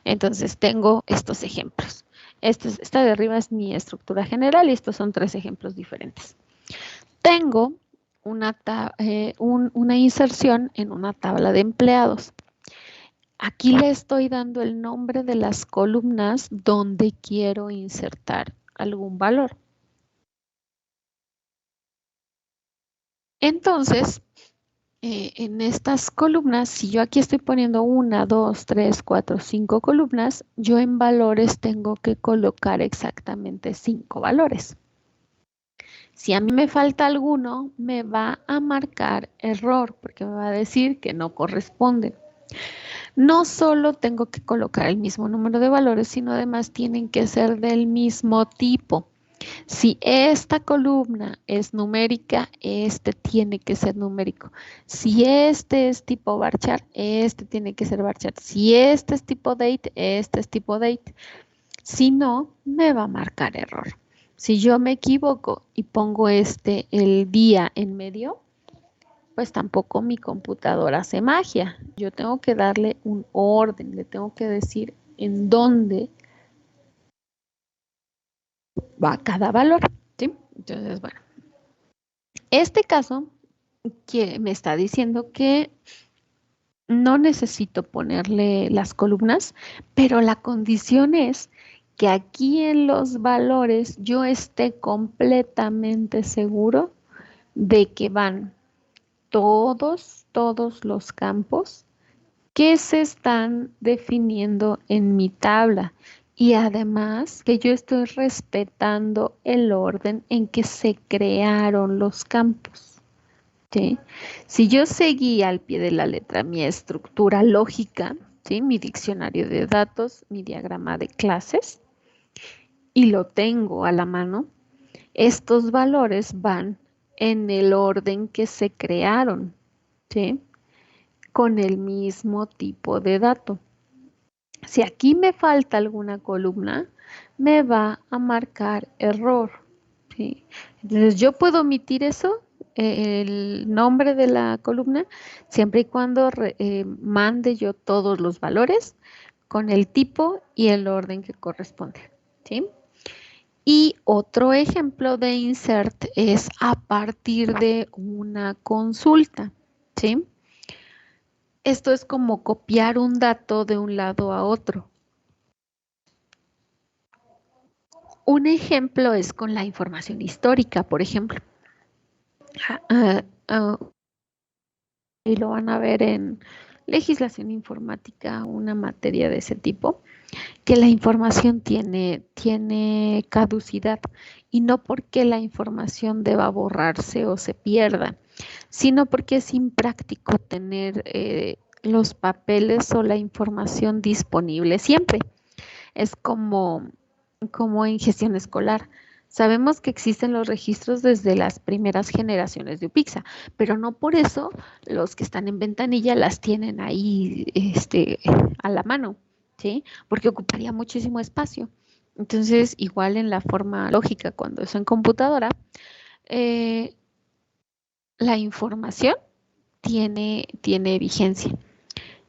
Entonces tengo estos ejemplos. Esta de arriba es mi estructura general y estos son 3 ejemplos diferentes. Tengo una inserción en una tabla de empleados. Aquí le estoy dando el nombre de las columnas donde quiero insertar algún valor. Entonces, en estas columnas, si yo aquí estoy poniendo 1, 2, 3, 4, 5 columnas, yo en valores tengo que colocar exactamente 5 valores. Si a mí me falta alguno, me va a marcar error porque me va a decir que no corresponde. No solo tengo que colocar el mismo número de valores, sino además tienen que ser del mismo tipo. Si esta columna es numérica, este tiene que ser numérico. Si este es tipo varchar, este tiene que ser varchar. Si este es tipo date, este es tipo date. Si no, me va a marcar error. Si yo me equivoco y pongo el día en medio, pues tampoco mi computadora hace magia. Yo tengo que darle un orden, le tengo que decir en dónde va cada valor, ¿sí? Entonces, bueno, este caso que me está diciendo que no necesito ponerle las columnas, pero la condición es que aquí en los valores yo esté completamente seguro de que van todos los campos que se están definiendo en mi tabla y además que yo estoy respetando el orden en que se crearon los campos. ¿Sí? Si yo seguí al pie de la letra mi estructura lógica, ¿sí? Mi diccionario de datos, mi diagrama de clases, y lo tengo a la mano, estos valores van en el orden que se crearon, ¿sí? Con el mismo tipo de dato. Si aquí me falta alguna columna, me va a marcar error, ¿sí? Entonces yo puedo omitir eso, el nombre de la columna, siempre y cuando mande yo todos los valores con el tipo y el orden que corresponde, ¿sí? Y otro ejemplo de insert es a partir de una consulta, ¿sí? Esto es como copiar un dato de un lado a otro. Un ejemplo es con la información histórica, por ejemplo. Y lo van a ver en legislación informática, una materia de ese tipo, que la información tiene caducidad y no porque la información deba borrarse o se pierda, sino porque es impráctico tener los papeles o la información disponible siempre. Es como en gestión escolar. Sabemos que existen los registros desde las primeras generaciones de UPIXA, pero no por eso los que están en ventanilla las tienen ahí a la mano, ¿sí? Porque ocuparía muchísimo espacio. Entonces, igual en la forma lógica, cuando es en computadora, eh, la información tiene vigencia.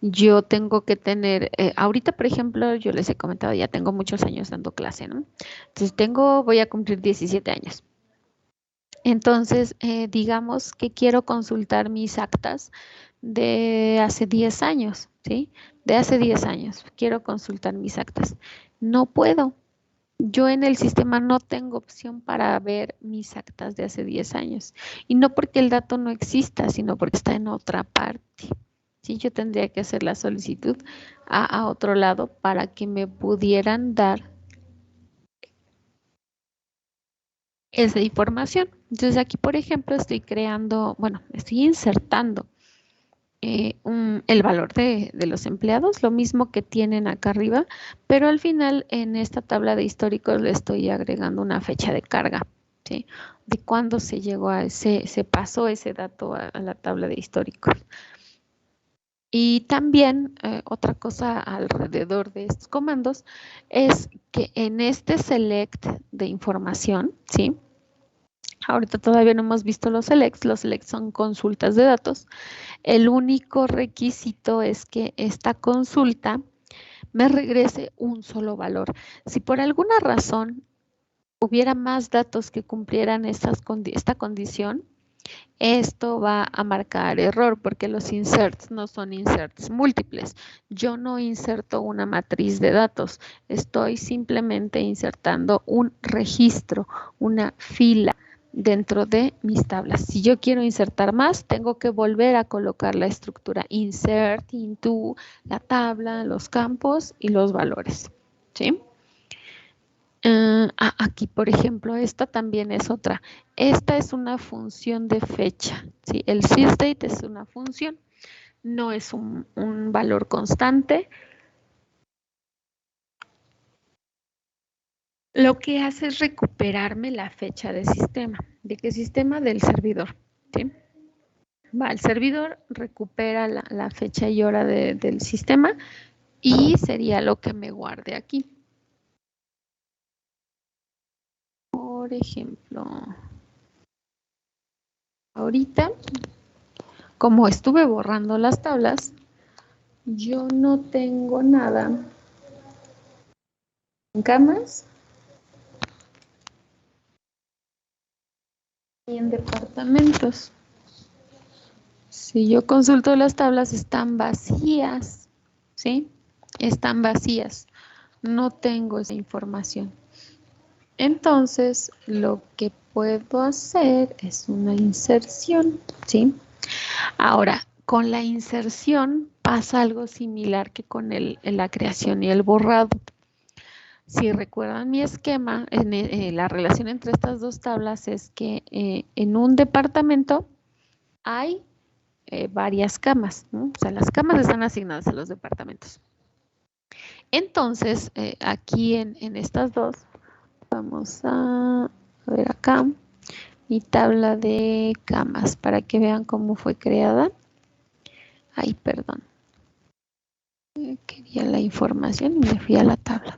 Yo tengo que tener, ahorita por ejemplo, yo les he comentado, ya tengo muchos años dando clase, ¿no? Entonces voy a cumplir 17 años. Entonces, digamos que quiero consultar mis actas de hace 10 años, ¿sí? De hace 10 años, quiero consultar mis actas. No puedo. Yo en el sistema no tengo opción para ver mis actas de hace 10 años. Y no porque el dato no exista, sino porque está en otra parte. Sí, yo tendría que hacer la solicitud a otro lado para que me pudieran dar esa información. Entonces aquí, por ejemplo, estoy creando, bueno, estoy insertando el valor de los empleados, lo mismo que tienen acá arriba, pero al final en esta tabla de históricos le estoy agregando una fecha de carga, ¿sí? De cuándo se llegó se pasó ese dato a la tabla de históricos. Y también otra cosa alrededor de estos comandos es que en este select de información, ¿sí? Ahorita todavía no hemos visto los selects son consultas de datos. El único requisito es que esta consulta me regrese un solo valor. Si por alguna razón hubiera más datos que cumplieran esta condición, esto va a marcar error porque los inserts no son inserts múltiples. Yo no inserto una matriz de datos, estoy simplemente insertando un registro, una fila dentro de mis tablas. Si yo quiero insertar más, tengo que volver a colocar la estructura insert into, la tabla, los campos y los valores, ¿sí? Aquí, por ejemplo, esta también es otra. Esta es una función de fecha, ¿sí? El sysdate es una función, no es un valor constante. Lo que hace es recuperarme la fecha de sistema. ¿De qué sistema? Del servidor, ¿sí? El servidor recupera la fecha y hora del sistema y sería lo que me guarde aquí. Por ejemplo, ahorita, como estuve borrando las tablas, yo no tengo nada en camas ni en departamentos. Si yo consulto las tablas, están vacías, ¿sí? Están vacías. No tengo esa información. Entonces, lo que puedo hacer es una inserción, ¿sí? Ahora, con la inserción pasa algo similar que con la creación y el borrado. Si recuerdan mi esquema, la relación entre estas dos tablas es que en un departamento hay varias camas, ¿no? O sea, las camas están asignadas a los departamentos. Entonces, aquí en estas dos, vamos a ver acá mi tabla de camas para que vean cómo fue creada. Ay, perdón. Quería la información y me fui a la tabla.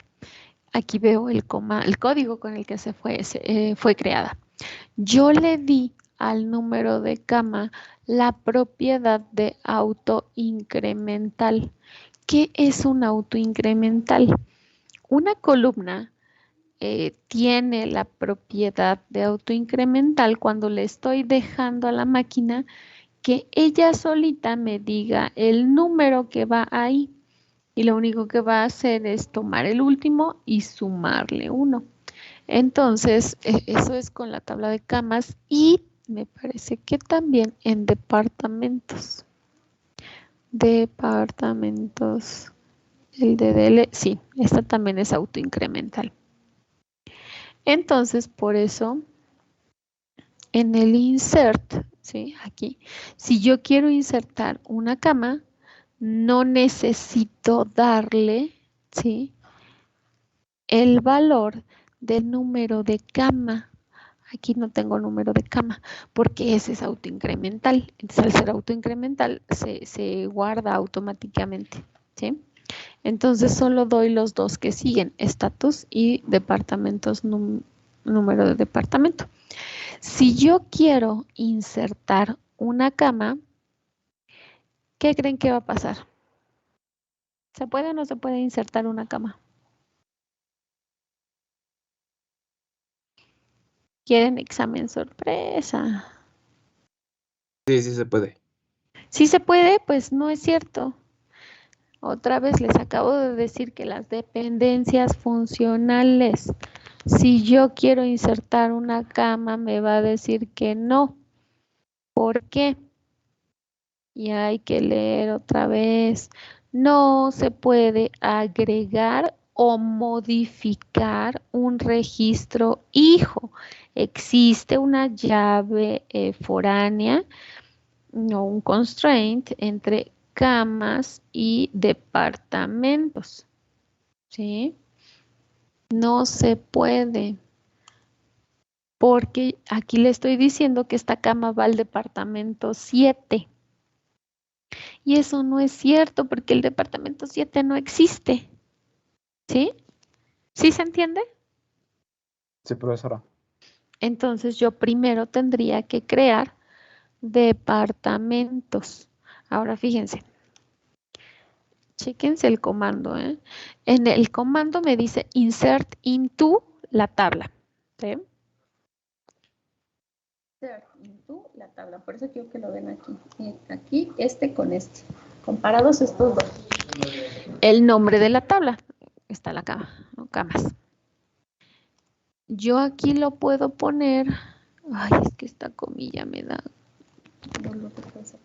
Aquí veo el código con el que fue creada. Yo le di al número de cama la propiedad de autoincremental. ¿Qué es un autoincremental? Una columna tiene la propiedad de autoincremental cuando le estoy dejando a la máquina que ella solita me diga el número que va ahí. Y lo único que va a hacer es tomar el último y sumarle 1. Entonces, eso es con la tabla de camas y me parece que también en departamentos. Departamentos. El DDL, sí, esta también es autoincremental. Entonces, por eso, en el insert, ¿sí? Aquí, si yo quiero insertar una cama, no necesito darle, ¿sí? El valor del número de cama. Aquí no tengo número de cama porque ese es autoincremental. Entonces, al ser autoincremental, se guarda automáticamente, ¿sí? Entonces, solo doy los dos que siguen, estatus y departamentos, número de departamento. Si yo quiero insertar una cama, ¿qué creen que va a pasar? ¿Se puede o no se puede insertar una cama? ¿Quieren examen sorpresa? Sí, sí se puede. Si se puede, pues no es cierto. Otra vez les acabo de decir que las dependencias funcionales, si yo quiero insertar una cama, me va a decir que no. ¿Por qué? Y hay que leer otra vez. No se puede agregar o modificar un registro hijo. Existe una llave foránea, no un constraint, entre camas y departamentos. ¿Sí? No se puede. Porque aquí le estoy diciendo que esta cama va al departamento 7. Y eso no es cierto porque el departamento 7 no existe. ¿Sí? ¿Sí se entiende? Sí, profesora. Entonces yo primero tendría que crear departamentos. Ahora fíjense, chéquense el comando, ¿eh? En el comando me dice insert into la tabla. ¿Sí? Insert into la tabla. Por eso quiero que lo ven aquí. Aquí este con este. Comparados estos dos. El nombre de la tabla. Está la cama, ¿no? Camas. Yo aquí lo puedo poner. Ay, es que esta comilla me da dolor de cabeza.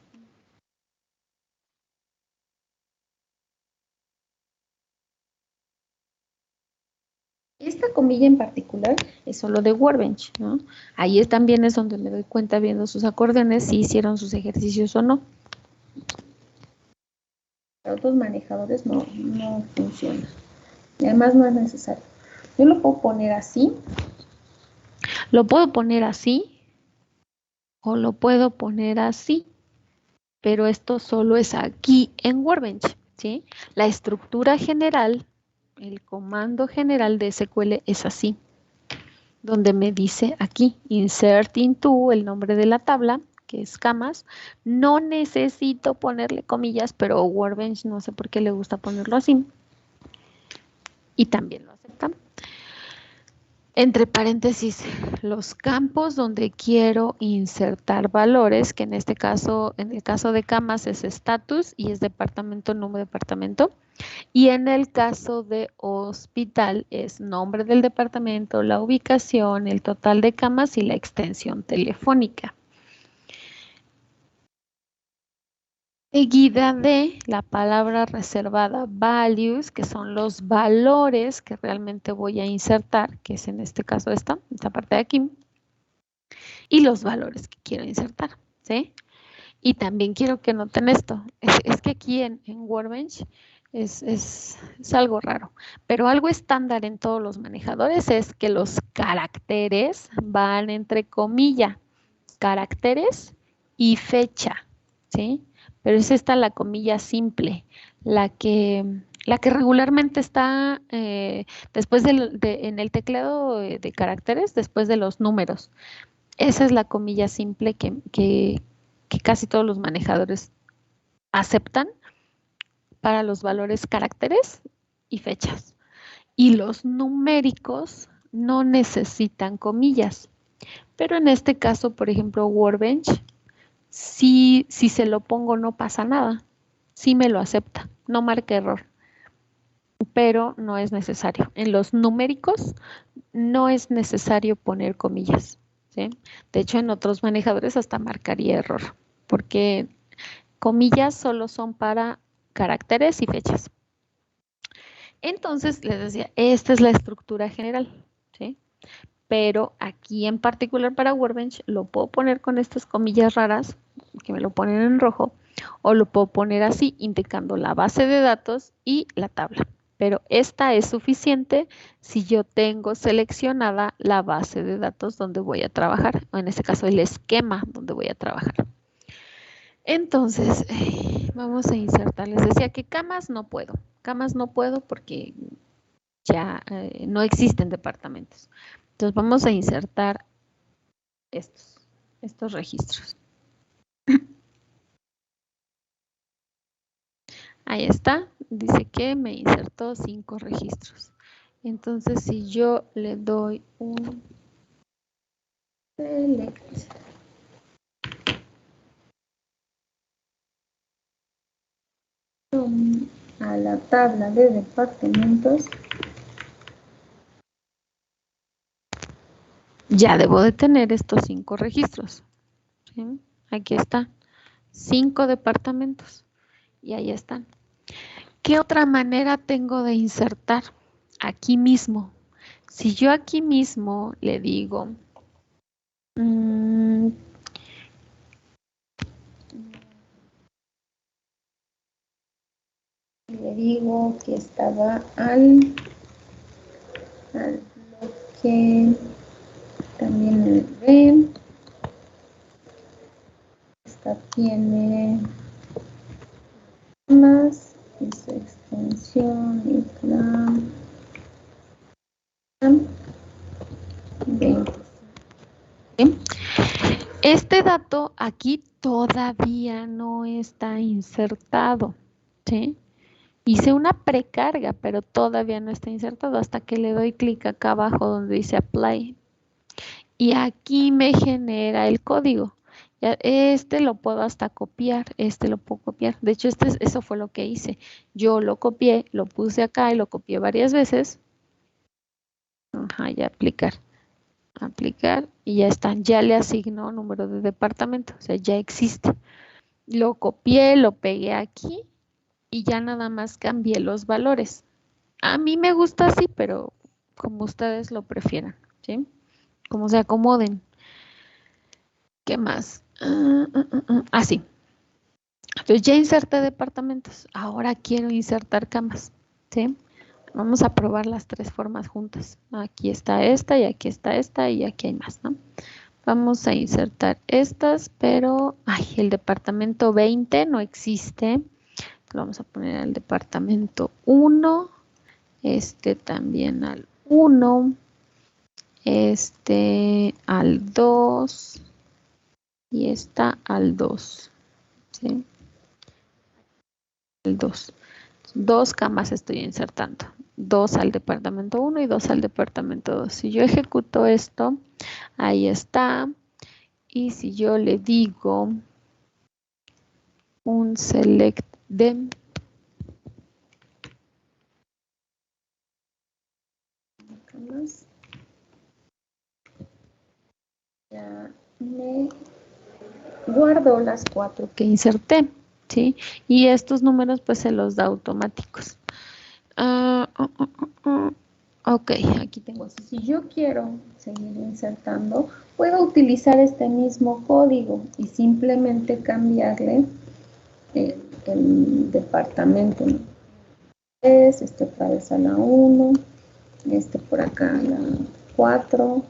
Esta comilla en particular es solo de Workbench, ¿no? Ahí también es donde me doy cuenta viendo sus acordeones si hicieron sus ejercicios o no. Para otros manejadores no funciona. Y además no es necesario. Yo lo puedo poner así. Lo puedo poner así o lo puedo poner así. Pero esto solo es aquí en Workbench, ¿sí? La estructura general, el comando general de SQL es así, donde me dice aquí, insert into el nombre de la tabla, que es camas. No necesito ponerle comillas, pero Workbench no sé por qué le gusta ponerlo así. Y también lo aceptan. Entre paréntesis, los campos donde quiero insertar valores, que en este caso, en el caso de camas es status y es departamento, número de departamento. Y en el caso de hospital es nombre del departamento, la ubicación, el total de camas y la extensión telefónica. Seguida de la palabra reservada values, que son los valores que realmente voy a insertar, que es en este caso esta parte de aquí, y los valores que quiero insertar, ¿sí? Y también quiero que noten esto, es que aquí en Workbench es algo raro, pero algo estándar en todos los manejadores es que los caracteres van entre comillas, caracteres y fecha, ¿sí? Pero es esta la comilla simple, la que regularmente está después en el teclado de caracteres, después de los números. Esa es la comilla simple que casi todos los manejadores aceptan para los valores caracteres y fechas. Y los numéricos no necesitan comillas. Pero en este caso, por ejemplo, Workbench, si se lo pongo no pasa nada. Sí me lo acepta, no marca error. Pero no es necesario. En los numéricos no es necesario poner comillas, ¿sí? De hecho, en otros manejadores hasta marcaría error, porque comillas solo son para caracteres y fechas. Entonces, les decía, esta es la estructura general, ¿sí? Pero aquí en particular para Workbench lo puedo poner con estas comillas raras, que me lo ponen en rojo, o lo puedo poner así, indicando la base de datos y la tabla. Pero esta es suficiente si yo tengo seleccionada la base de datos donde voy a trabajar, o en este caso el esquema donde voy a trabajar. Entonces, vamos a insertar. Les decía que camas no puedo. Camas no puedo porque ya no existen departamentos. Entonces vamos a insertar estos registros. Ahí está. Dice que me insertó 5 registros. Entonces si yo le doy un select a la tabla de departamentos, ya debo de tener estos 5 registros. ¿Sí? Aquí está, 5 departamentos y ahí están. ¿Qué otra manera tengo de insertar? Aquí mismo. Si yo aquí mismo le digo, que estaba al bloque también el B. Esta tiene más y su extensión y plan 20. Este dato aquí todavía no está insertado, ¿sí? Hice una precarga, pero todavía no está insertado hasta que le doy clic acá abajo donde dice Apply. Y aquí me genera el código. Este lo puedo hasta copiar, este lo puedo copiar. De hecho, eso fue lo que hice. Yo lo copié, lo puse acá y lo copié varias veces. Ajá, ya aplicar. Aplicar y ya están. Ya le asignó número de departamento, o sea, ya existe. Lo copié, lo pegué aquí y ya nada más cambié los valores. A mí me gusta así, pero como ustedes lo prefieran, ¿sí? Como se acomoden. ¿Qué más? Así. Entonces ya inserté departamentos. Ahora quiero insertar camas, ¿sí? Vamos a probar las 3 formas juntas. Aquí está esta y aquí está esta y aquí hay más, ¿no? Vamos a insertar estas, pero el departamento 20 no existe. Vamos a poner al departamento 1, este también al 1, este al 2 y esta al 2, ¿sí? El 2. 2 camas estoy insertando. 2 al departamento 1 y 2 al departamento 2. Si yo ejecuto esto, ahí está. Y si yo le digo un select dem, ya me guardo las 4 que inserté, ¿sí? Y estos números pues se los da automáticos. Ok, aquí tengo. Si yo quiero seguir insertando, puedo utilizar este mismo código y simplemente cambiarle el departamento. Este otra vez a la 1, este por acá a la 4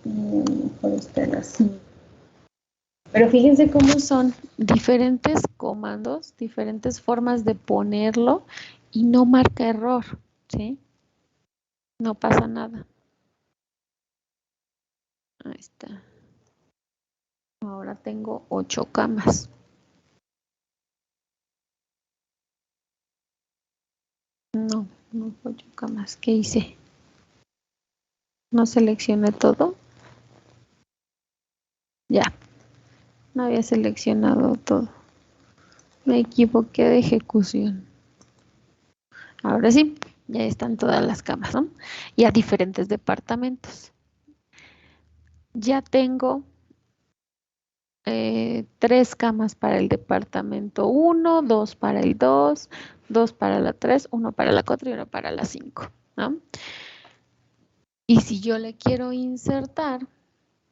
y a lo mejor este a la 5. Pero fíjense cómo son diferentes comandos, diferentes formas de ponerlo y no marca error, ¿sí? No pasa nada. Ahí está. Ahora tengo 8 camas. No, no 8 camas. ¿Qué hice? No seleccioné todo. Ya. No había seleccionado todo. Me equivoqué de ejecución. Ahora sí. Y ahí están todas las camas, ¿no? Y a diferentes departamentos. Ya tengo 3 camas para el departamento 1, 2 para el 2, 2 para la 3, 1 para la 4 y 1 para la 5, ¿no? Y si yo le quiero insertar,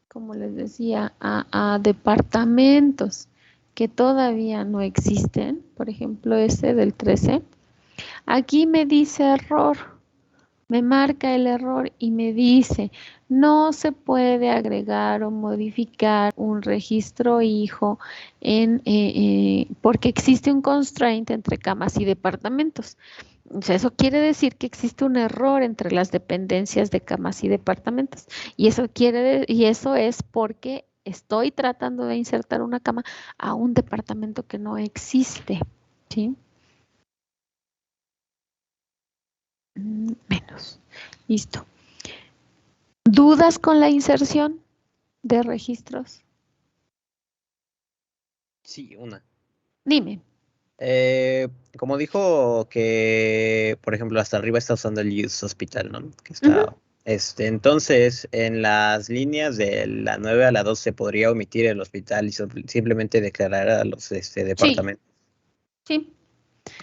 como les decía, a departamentos que todavía no existen, por ejemplo, este del 13, aquí me dice error, me marca el error y me dice, no se puede agregar o modificar un registro hijo porque existe un constraint entre camas y departamentos. O sea, eso quiere decir que existe un error entre las dependencias de camas y departamentos. Y eso es porque estoy tratando de insertar una cama a un departamento que no existe, ¿sí? Menos. Listo. ¿Dudas con la inserción de registros? Sí, una. Dime. Como dijo que, por ejemplo, hasta arriba está usando el use hospital, ¿no? Que está, entonces, en las líneas de la 9 a la 2 se podría omitir el hospital y simplemente declarar a los Sí, departamentos. sí,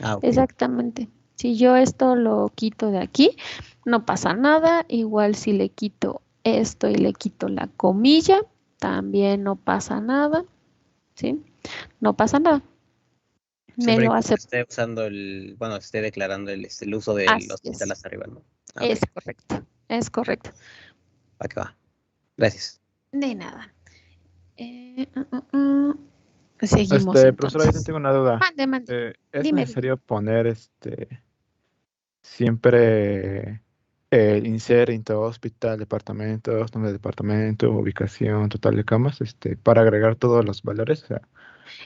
Ah, ok. exactamente. Si yo esto lo quito de aquí, no pasa nada. Igual si le quito esto y le quito la comilla, también no pasa nada, ¿sí? No pasa nada. Me Siempre y lo cuando hace. esté usando bueno, esté declarando el uso del Así hospital es. hasta arriba, ¿no? Ah, ok, Es correcto. Es correcto. va que va. Gracias. De nada. Seguimos Profesor, ahí entonces. tengo una duda. Mande, mande. ¿Es Dime, dime. necesario poner siempre el insert into hospital, departamentos, nombre de departamento, ubicación, total de camas, para agregar todos los valores? O sea,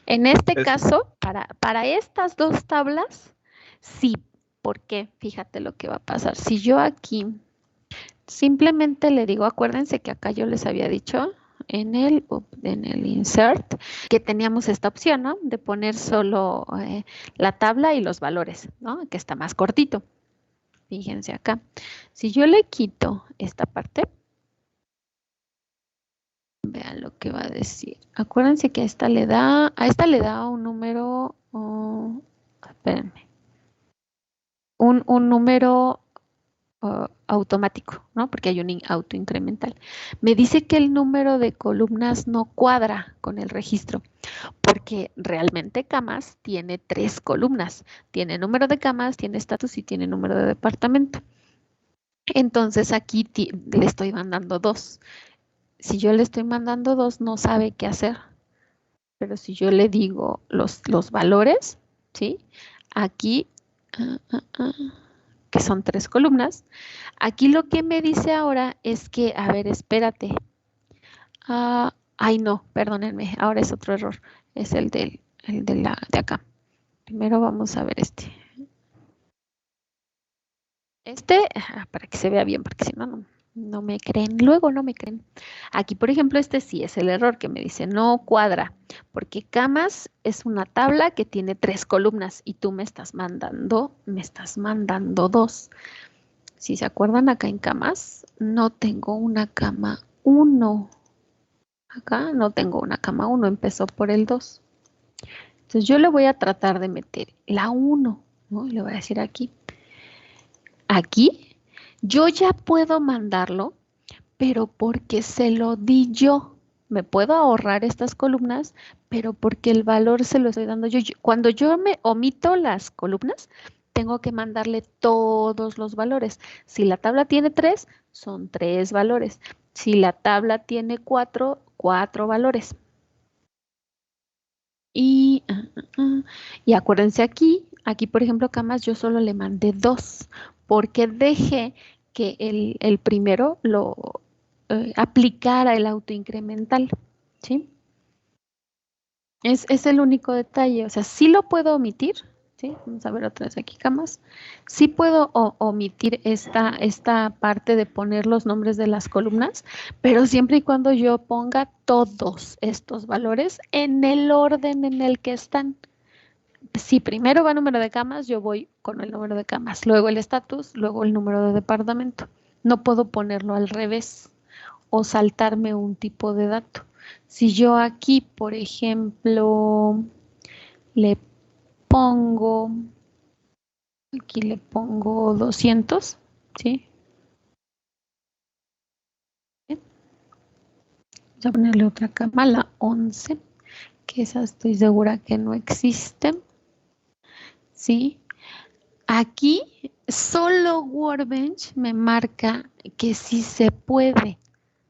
En este es, caso, para estas dos tablas, sí, porque fíjate lo que va a pasar. Si yo aquí simplemente le digo, acuérdense que acá yo les había dicho en el insert que teníamos esta opción, ¿no? De poner solo la tabla y los valores, ¿no? Que está más cortito. Fíjense acá. Si yo le quito esta parte, vean lo que va a decir. Acuérdense que a esta le da un número, espérenme, un número automático, ¿no? Porque hay un auto incremental. Me dice que el número de columnas no cuadra con el registro, porque realmente camas tiene 3 columnas. Tiene número de camas, tiene estatus y tiene número de departamento. Entonces aquí le estoy mandando 2. Si yo le estoy mandando 2, no sabe qué hacer. Pero si yo le digo los valores, ¿sí? Aquí, que son 3 columnas, aquí lo que me dice ahora es que, a ver, espérate. Ay, no, perdónenme, ahora es otro error. Es el de acá. Primero vamos a ver este. Para que se vea bien, porque si no, no me creen. Luego no me creen. Aquí, por ejemplo, este sí es el error que me dice no cuadra, porque camas es una tabla que tiene 3 columnas y tú me estás mandando 2. Si se acuerdan, acá en camas no tengo una cama 1. Acá no tengo una cama 1, empezó por el 2. Entonces yo le voy a tratar de meter la 1, ¿no? Le voy a decir aquí. Aquí yo ya puedo mandarlo, pero porque se lo di yo. Me puedo ahorrar estas columnas, pero porque el valor se lo estoy dando yo. Cuando yo me omito las columnas, tengo que mandarle todos los valores. Si la tabla tiene 3, son 3 valores. Si la tabla tiene 4, 4 valores. Y acuérdense aquí por ejemplo, camas, yo solo le mandé 2, porque dejé que el primero lo aplicara el autoincremental, ¿sí? Es el único detalle, o sea, sí lo puedo omitir, ¿sí? Vamos a ver otra vez aquí, camas. Sí puedo omitir esta parte de poner los nombres de las columnas, pero siempre y cuando yo ponga todos estos valores en el orden en el que están. Si primero va número de camas, yo voy con el número de camas, luego el estatus, luego el número de departamento. No puedo ponerlo al revés o saltarme un tipo de dato. Si yo aquí, por ejemplo, le pongo, aquí le pongo 200, ¿sí? Voy a ponerle otra cama, la 11, que esa estoy segura que no existe, ¿sí? Aquí solo Workbench me marca que sí se puede,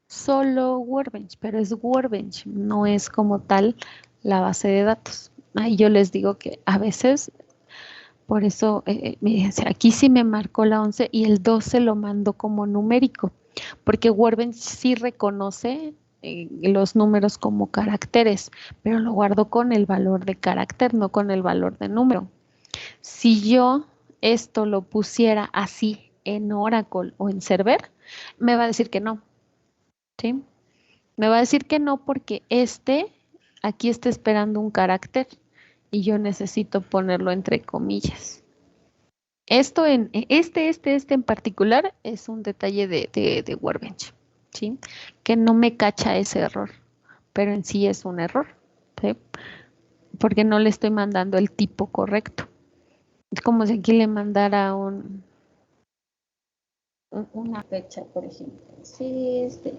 solo Workbench, pero es Workbench, no es como tal la base de datos. Ahí yo les digo que a veces, por eso, aquí sí me marcó la 11 y el 12 lo mando como numérico, porque Workbench sí reconoce los números como caracteres, pero lo guardo con el valor de carácter, no con el valor de número. Si yo esto lo pusiera así en Oracle o en Server, me va a decir que no, ¿sí? Me va a decir que no porque aquí está esperando un carácter y yo necesito ponerlo entre comillas. Esto este en particular es un detalle de Workbench, ¿sí? Que no me cacha ese error, pero en sí es un error, ¿sí? Porque no le estoy mandando el tipo correcto. Es como si aquí le mandara una fecha, por ejemplo. Sí, ¿sí?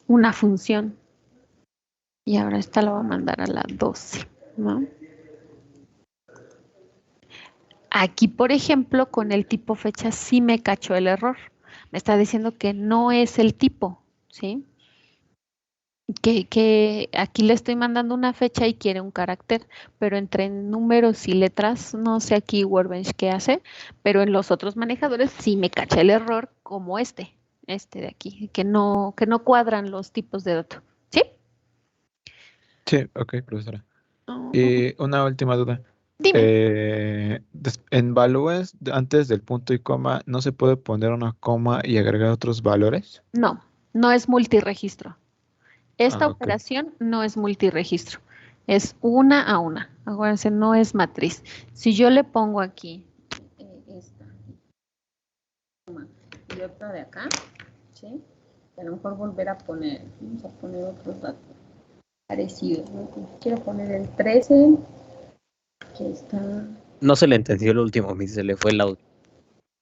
Una función. Y ahora esta la va a mandar a la 12, ¿no? Aquí, por ejemplo, con el tipo fecha sí me cachó el error. Me está diciendo que no es el tipo, ¿sí? Que aquí le estoy mandando una fecha y quiere un carácter, pero entre números y letras, no sé aquí Workbench qué hace, pero en los otros manejadores sí me cacha el error como este de aquí, que no cuadran los tipos de datos. ¿Sí? Sí, ok, profesora. Oh, Y una última duda. dime. En valúes, antes del punto y coma, ¿no se puede poner una coma y agregar otros valores? No, no es multiregistro. Esta Ah, ok. operación no es multiregistro, es una a una. Acuérdense, no es matriz. Si yo le pongo aquí esta y otra de acá, ¿sí? A lo mejor volver a poner, vamos a poner otros datos parecidos, ¿no? Quiero poner el 13, que está... No se le entendió el último, se le fue el audio.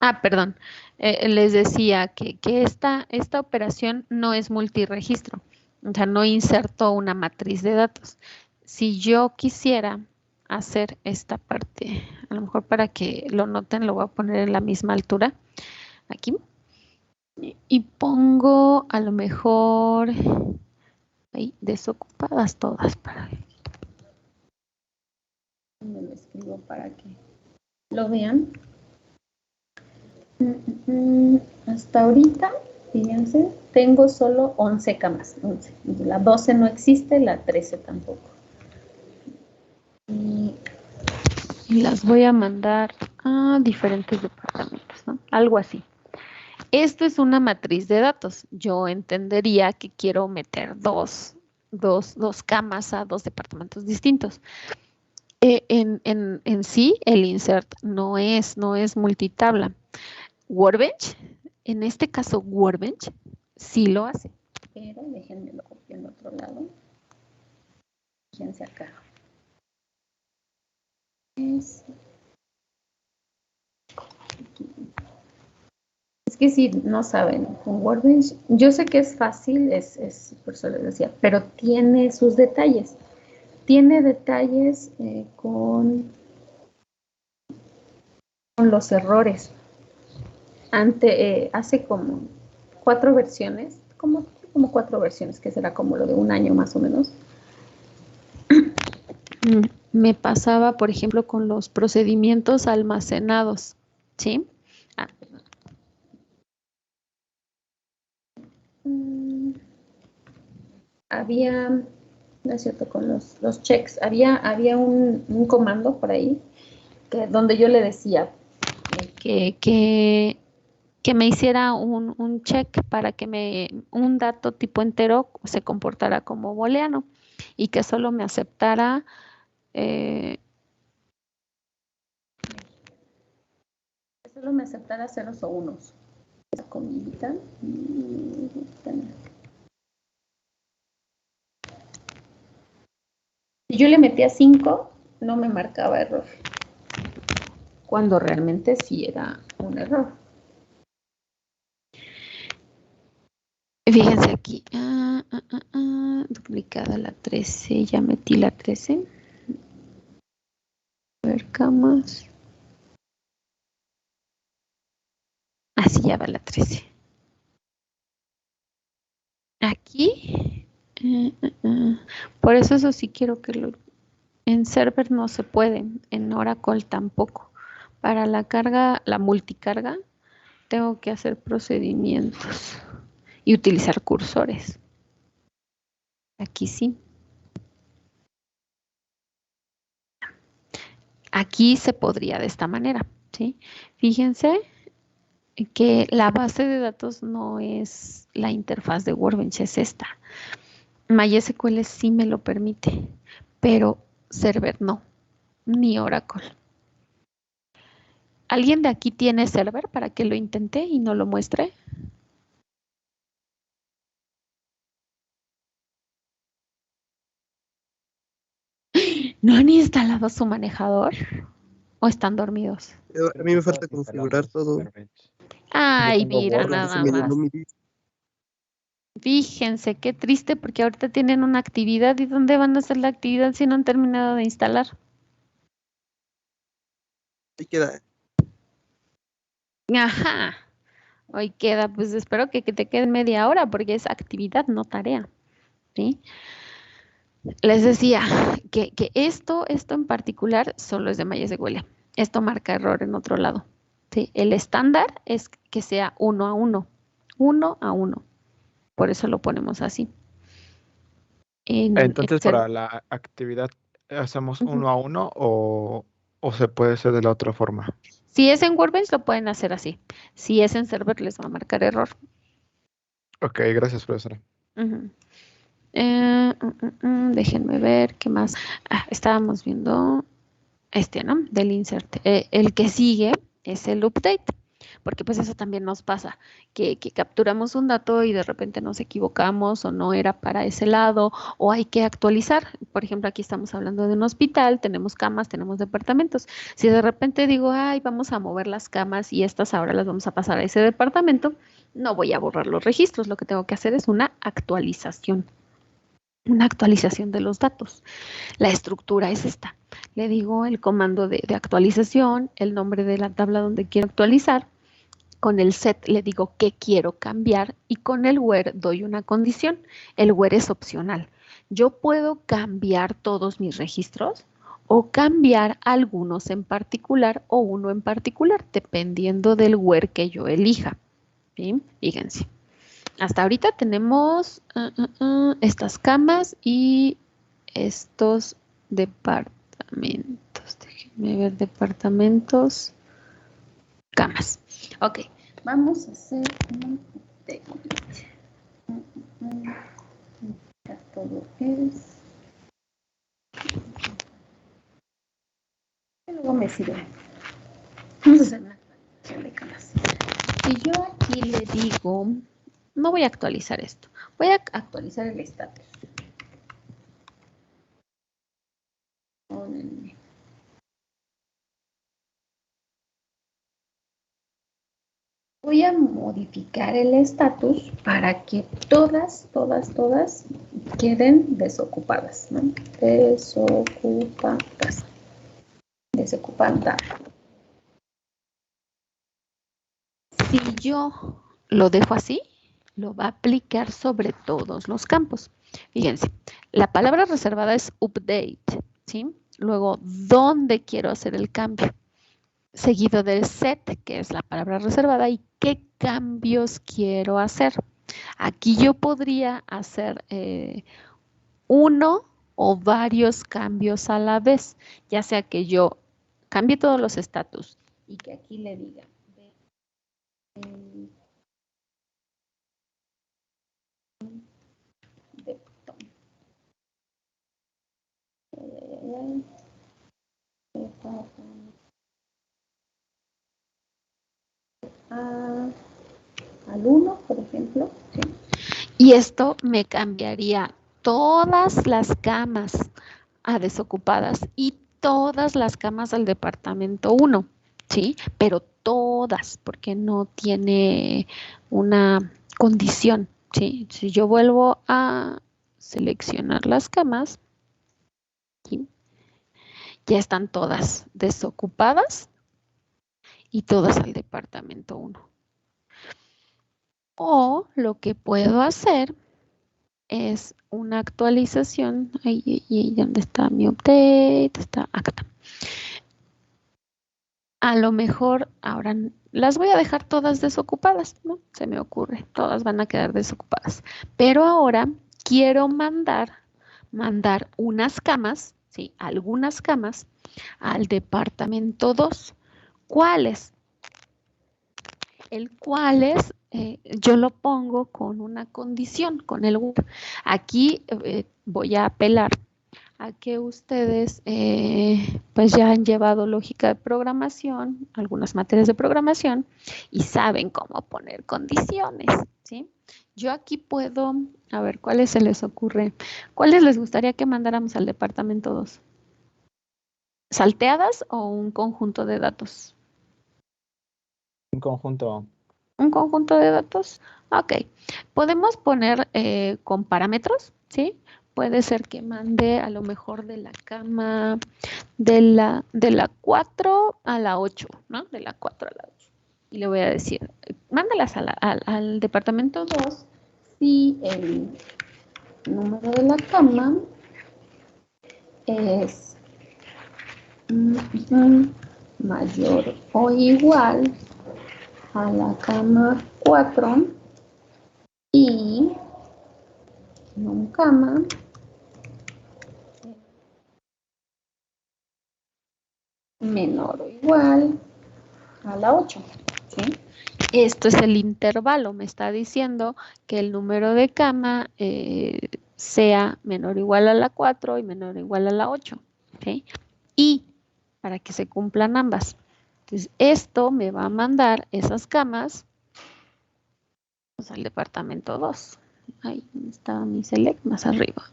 Ah, perdón. Les decía que esta operación no es multiregistro, o sea, no inserto una matriz de datos. Si yo quisiera hacer esta parte, a lo mejor para que lo noten, lo voy a poner en la misma altura, aquí, y pongo a lo mejor ahí, desocupadas todas, para que lo escribo para que lo vean. Hasta ahorita, fíjense, tengo solo 11 camas. 11. La 12 no existe, la 13 tampoco. Y las voy a mandar a diferentes departamentos, ¿no? Algo así. Esto es una matriz de datos. Yo entendería que quiero meter dos camas a dos departamentos distintos. En sí, el insert no es multitabla. Workbench, en este caso Workbench, sí lo hace. Pero déjenme lo copiar en otro lado. Fíjense acá. Es que si no saben, con Workbench, yo sé que es fácil, por eso les decía, pero tiene sus detalles. Tiene detalles con los errores. Hace como 4 versiones, como 4 versiones, que será como lo de un año más o menos. Me pasaba, por ejemplo, con los procedimientos almacenados, ¿sí? Había, no es cierto, con los checks, había un comando por ahí donde yo le decía que me hiciera un check para que un dato tipo entero se comportara como booleano. y que solo me aceptara ceros o unos. Esa comidita. Si yo le metía 5, no me marcaba error. Cuando realmente sí era un error. Fíjense aquí. Duplicada la 13. Ya metí la 13. A ver, camas. Así ya va la 13. Aquí. Por eso sí quiero que lo... En Server no se puede. En Oracle tampoco. Para la carga, la multicarga, tengo que hacer procedimientos y utilizar cursores. Aquí sí. Aquí se podría de esta manera, ¿sí? Fíjense que la base de datos no es la interfaz de Workbench, es esta. MySQL sí me lo permite, pero Server no, ni Oracle. ¿Alguien de aquí tiene Server para que lo intente y no lo muestre? ¿No han instalado su manejador? ¿O están dormidos? A mí me falta configurar todo. Yo Ay, tengo mira, Word, por eso nada me llenó más. mi disco. Fíjense, qué triste porque ahorita tienen una actividad. ¿Y dónde van a hacer la actividad si no han terminado de instalar? Ahí queda. Ajá. Hoy queda, pues espero que te quede media hora porque es actividad, no tarea. ¿Sí? Les decía que esto en particular solo es de MySQL. Esto marca error en otro lado. ¿Sí? El estándar es que sea 1 a 1. 1 a 1. Por eso lo ponemos así. En Entonces, para la actividad, ¿hacemos uno a uno o se puede hacer de la otra forma? Si es en Workbench lo pueden hacer así. Si es en Server les va a marcar error. Ok, gracias, profesora. Ujú. Déjenme ver qué más. Estábamos viendo ¿no? Del insert. El que sigue es el update, porque pues eso también nos pasa, que capturamos un dato y de repente nos equivocamos o no era para ese lado o hay que actualizar. Por ejemplo, aquí estamos hablando de un hospital, tenemos camas, tenemos departamentos. Si de repente digo, ay, vamos a mover las camas y estas ahora las vamos a pasar a ese departamento, no voy a borrar los registros, lo que tengo que hacer es una actualización de los datos. La estructura es esta. Le digo el comando de actualización, el nombre de la tabla donde quiero actualizar. Con el set le digo qué quiero cambiar y con el where doy una condición. El where es opcional. Yo puedo cambiar todos mis registros o cambiar algunos en particular o uno en particular, dependiendo del where que yo elija. ¿Sí? Fíjense. Hasta ahorita tenemos estas camas y estos departamentos. Déjenme ver departamentos, camas. Ok, vamos a hacer un update. Ya todo es. Y luego me sirve. Vamos a hacer una actualización de camas. Si yo aquí le digo, no voy a actualizar esto, voy a actualizar el estatus. Voy a modificar el estatus para que todas queden desocupadas, ¿no? Desocupadas. Si yo lo dejo así, lo va a aplicar sobre todos los campos. Fíjense, la palabra reservada es update, ¿sí? Luego, ¿dónde quiero hacer el cambio? Seguido del set, que es la palabra reservada, y qué cambios quiero hacer. Aquí yo podría hacer uno o varios cambios a la vez, ya sea que yo cambie todos los estatus y que aquí le diga Al 1, por ejemplo. ¿Sí? Y esto me cambiaría todas las camas a desocupadas y todas las camas al departamento 1, ¿sí? Pero todas, porque no tiene una condición, ¿sí? Si yo vuelvo a seleccionar las camas, ¿sí? Ya están todas desocupadas y todas al departamento 1. O lo que puedo hacer es una actualización. Ahí ¿dónde está mi update? Está acá. A lo mejor ahora las voy a dejar todas desocupadas, ¿no? Se me ocurre, todas van a quedar desocupadas. Pero ahora quiero mandar unas camas, ¿sí? Algunas camas al departamento 2. ¿Cuáles? El cuáles yo lo pongo con una condición, con el aquí voy a apelar a que ustedes pues ya han llevado lógica de programación, algunas materias de programación y saben cómo poner condiciones, ¿sí? Yo aquí puedo, a ver, ¿cuáles se les ocurre? ¿Cuáles les gustaría que mandáramos al departamento 2? ¿Salteadas o un conjunto de datos? Un conjunto. ¿Un conjunto de datos? Ok. Podemos poner con parámetros, ¿sí? Puede ser que mande a lo mejor de la cama de la 4 a la 8, ¿no? De la 4 a la 8. Y le voy a decir, mándalas al departamento 2 si el número de la cama es mayor o igual a la cama 4 y en cama menor o igual a la 8, ¿sí? Esto es el intervalo, me está diciendo que el número de cama sea menor o igual a la 4 y menor o igual a la 8, ¿sí? Y para que se cumplan ambas. Entonces, esto me va a mandar esas camas pues, al departamento 2. Ahí estaba mi select, más arriba.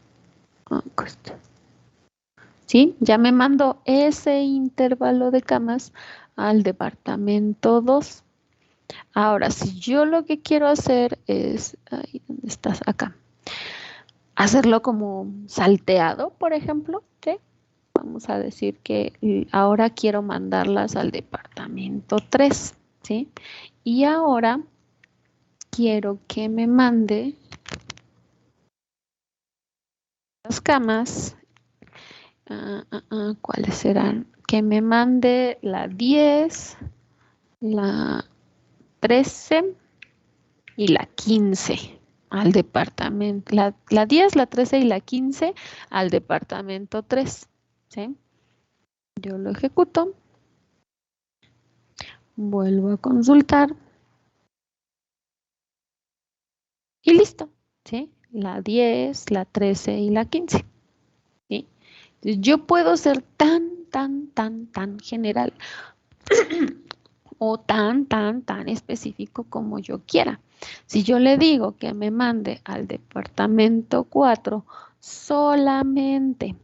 ¿Sí? Ya me mandó ese intervalo de camas al departamento 2. Ahora, si yo lo que quiero hacer es, ahí, ¿dónde estás? Acá. Hacerlo como salteado, por ejemplo, ¿sí? Vamos a decir que ahora quiero mandarlas al departamento 3, ¿sí? Y ahora quiero que me mande las camas. ¿Cuáles serán? Que me mande la 10, la 13 y la 15 al departamento. La 10, la 13 y la 15 al departamento 3. ¿Sí? Yo lo ejecuto. Vuelvo a consultar. Y listo. ¿Sí? La 10, la 13 y la 15. ¿Sí? Entonces, yo puedo ser tan general o tan específico como yo quiera. Si yo le digo que me mande al departamento 4 solamente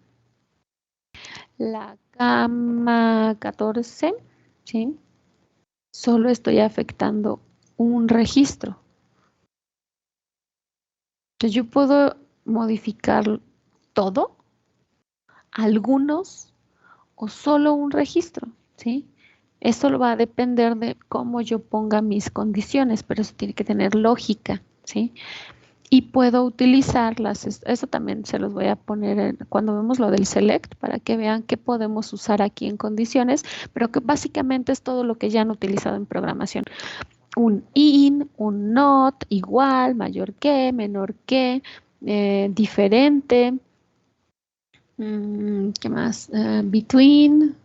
la cama 14, ¿sí? Solo estoy afectando un registro. Entonces yo puedo modificar todo, algunos o solo un registro, ¿sí? Eso va a depender de cómo yo ponga mis condiciones, pero eso tiene que tener lógica, ¿sí? Y puedo utilizarlas, eso también se los voy a poner cuando vemos lo del select, para que vean qué podemos usar aquí en condiciones, pero que básicamente es todo lo que ya han utilizado en programación. Un in, un not, igual, mayor que, menor que, diferente, ¿qué más? Between,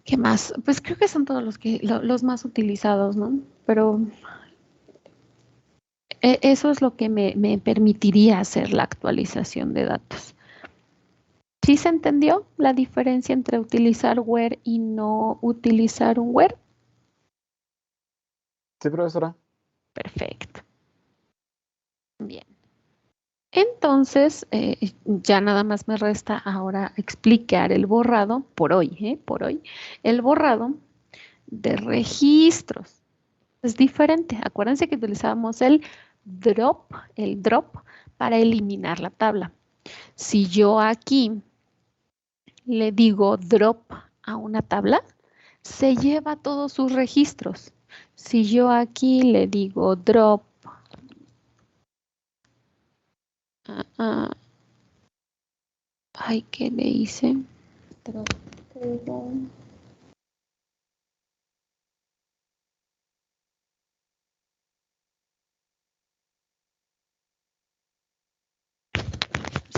¿qué más? Pues creo que son todos los más utilizados, ¿no? Pero Eso es lo que me permitiría hacer la actualización de datos. ¿Sí se entendió la diferencia entre utilizar where y no utilizar un where? Sí, profesora. Perfecto. Bien. Entonces, ya nada más me resta ahora explicar el borrado por hoy, por hoy. El borrado de registros es diferente. Acuérdense que utilizábamos el drop para eliminar la tabla. Si yo aquí le digo drop a una tabla, se lleva todos sus registros. Si yo aquí le digo drop ay, ¿qué le hice? Drop table.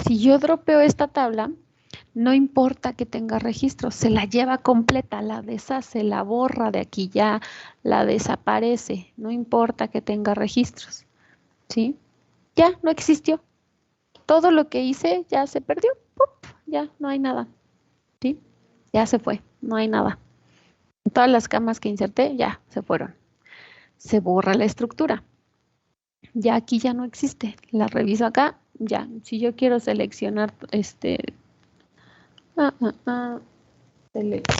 Si yo dropeo esta tabla, no importa que tenga registros, se la lleva completa, la deshace, la borra de aquí, ya la desaparece, no importa que tenga registros, ¿sí? Ya no existió. Todo lo que hice ya se perdió, ¡pup! Ya no hay nada, ¿sí? Ya se fue, no hay nada. Todas las camas que inserté ya se fueron. Se borra la estructura. Ya aquí ya no existe. La reviso acá, ya. Si yo quiero seleccionar seleccionar, select,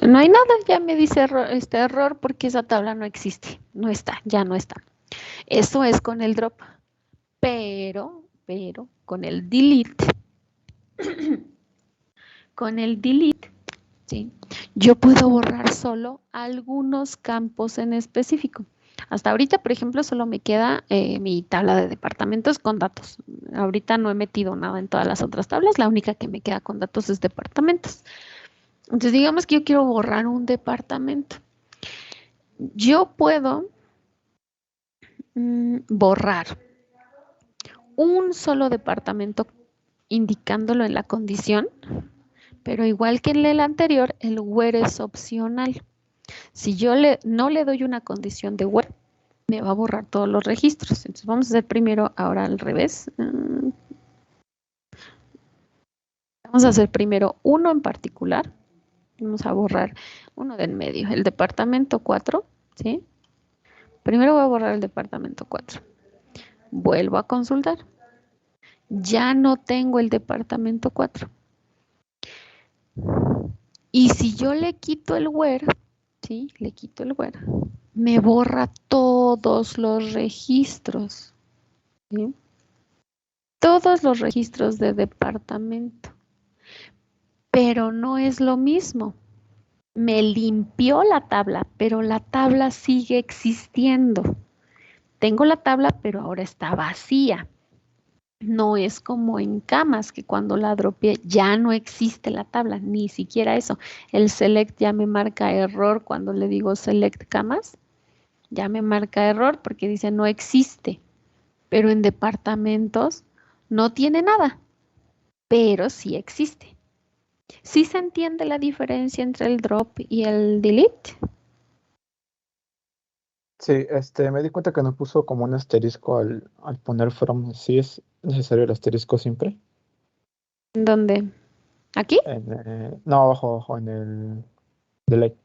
no hay nada, ya me dice error porque esa tabla no existe. No está, ya no está. Eso es con el drop. Pero con el delete, ¿sí? Yo puedo borrar solo algunos campos en específico. Hasta ahorita, por ejemplo, solo me queda mi tabla de departamentos con datos. Ahorita no he metido nada en todas las otras tablas, la única que me queda con datos es departamentos. Entonces, digamos que yo quiero borrar un departamento. Yo puedo borrar un solo departamento indicándolo en la condición, pero igual que en el anterior, el where es opcional. Si yo no le doy una condición de where, me va a borrar todos los registros. Entonces vamos a hacer primero ahora al revés. Vamos a hacer primero uno en particular. Vamos a borrar uno del medio, el departamento 4, ¿sí? Primero voy a borrar el departamento 4. Vuelvo a consultar. Ya no tengo el departamento 4. Y si yo le quito el where, ¿sí? Le quito el where, me borra todos los registros, ¿sí? Todos los registros de departamento. Pero no es lo mismo. Me limpió la tabla, pero la tabla sigue existiendo. Tengo la tabla, pero ahora está vacía. No es como en camas, que cuando la dropeé ya no existe la tabla, ni siquiera eso. El select ya me marca error cuando le digo select camas. Ya me marca error porque dice no existe. Pero en departamentos no tiene nada, pero sí existe. ¿Sí se entiende la diferencia entre el drop y el delete? Sí, me di cuenta que no puso como un asterisco al poner from. ¿Sí es necesario el asterisco siempre? ¿Dónde? ¿Aquí? No, abajo, en el delete.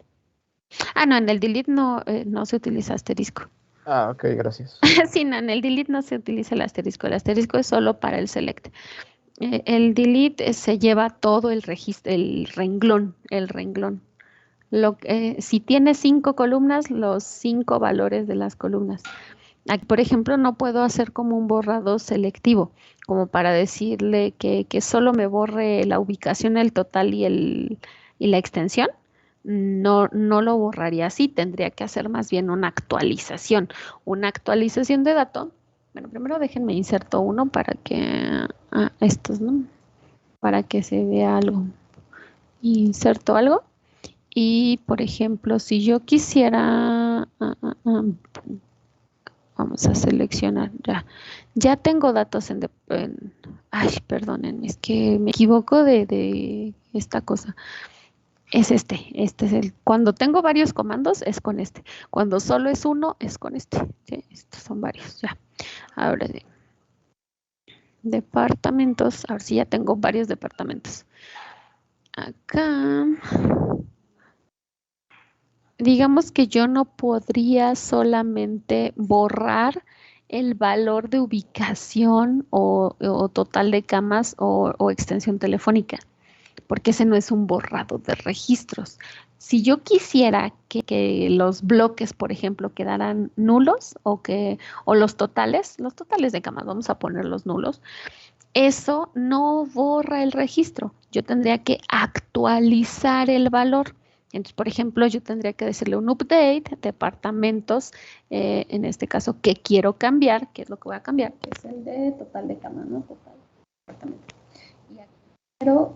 Ah, no, en el delete no, no se utiliza asterisco. Ah, ok, gracias. Sí, no, en el delete no se utiliza el asterisco. El asterisco es solo para el select. El delete se lleva todo el registro, el renglón. Si tiene 5 columnas, los 5 valores de las columnas. Aquí, por ejemplo, no puedo hacer como un borrado selectivo, como para decirle que solo me borre la ubicación, el total y la extensión. No, no lo borraría así, tendría que hacer más bien una actualización. Una actualización de dato. Bueno, primero déjenme inserto uno para que, estos, ¿no? Para que se vea algo. Inserto algo. Y, por ejemplo, si yo quisiera, vamos a seleccionar ya. Ya tengo datos ay, perdonen, es que me equivoco de esta cosa. Es este es cuando tengo varios comandos es con este. Cuando solo es uno es con este. ¿Sí? Estos son varios, ya. Ahora sí. Departamentos, ahora sí ya tengo varios departamentos. Acá, digamos que yo no podría solamente borrar el valor de ubicación o total de camas o extensión telefónica, porque ese no es un borrado de registros. Si yo quisiera que los bloques, por ejemplo, quedaran nulos o los totales de camas, vamos a ponerlos nulos, eso no borra el registro. Yo tendría que actualizar el valor. Entonces, por ejemplo, yo tendría que decirle un update, departamentos, en este caso, que quiero cambiar, ¿qué es lo que voy a cambiar? Es el de total de cama, ¿no? Total de departamento. Y aquí quiero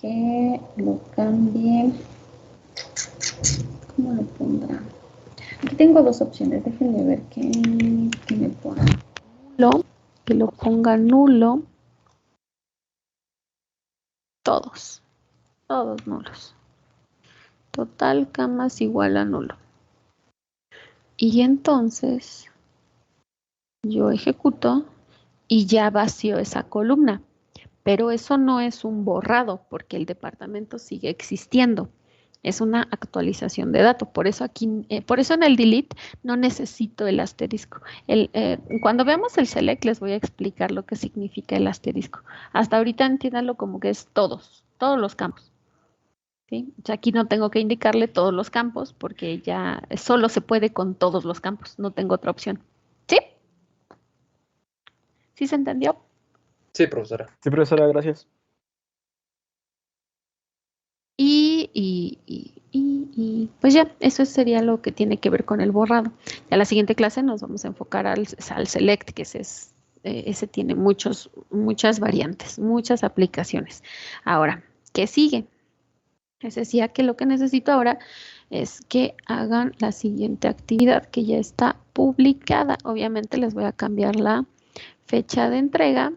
que lo cambie. ¿Cómo lo pondrá? Aquí tengo dos opciones. Déjenme ver que me ponga nulo, que lo ponga nulo. Todos nulos. Total camas igual a nulo. Y entonces yo ejecuto y ya vació esa columna. Pero eso no es un borrado porque el departamento sigue existiendo. Es una actualización de datos. Por eso aquí, por eso en el delete no necesito el asterisco. Cuando veamos el select les voy a explicar lo que significa el asterisco. Hasta ahorita entiéndanlo como que es todos los campos. ¿Sí? O sea, aquí no tengo que indicarle todos los campos porque ya solo se puede con todos los campos, no tengo otra opción. ¿Sí? ¿Sí se entendió? Sí, profesora. Sí, profesora, gracias. Pues ya, eso sería lo que tiene que ver con el borrado. Ya la siguiente clase nos vamos a enfocar al select, que ese tiene muchas variantes, muchas aplicaciones. Ahora, ¿qué sigue? Les decía que lo que necesito ahora es que hagan la siguiente actividad que ya está publicada. Obviamente les voy a cambiar la fecha de entrega,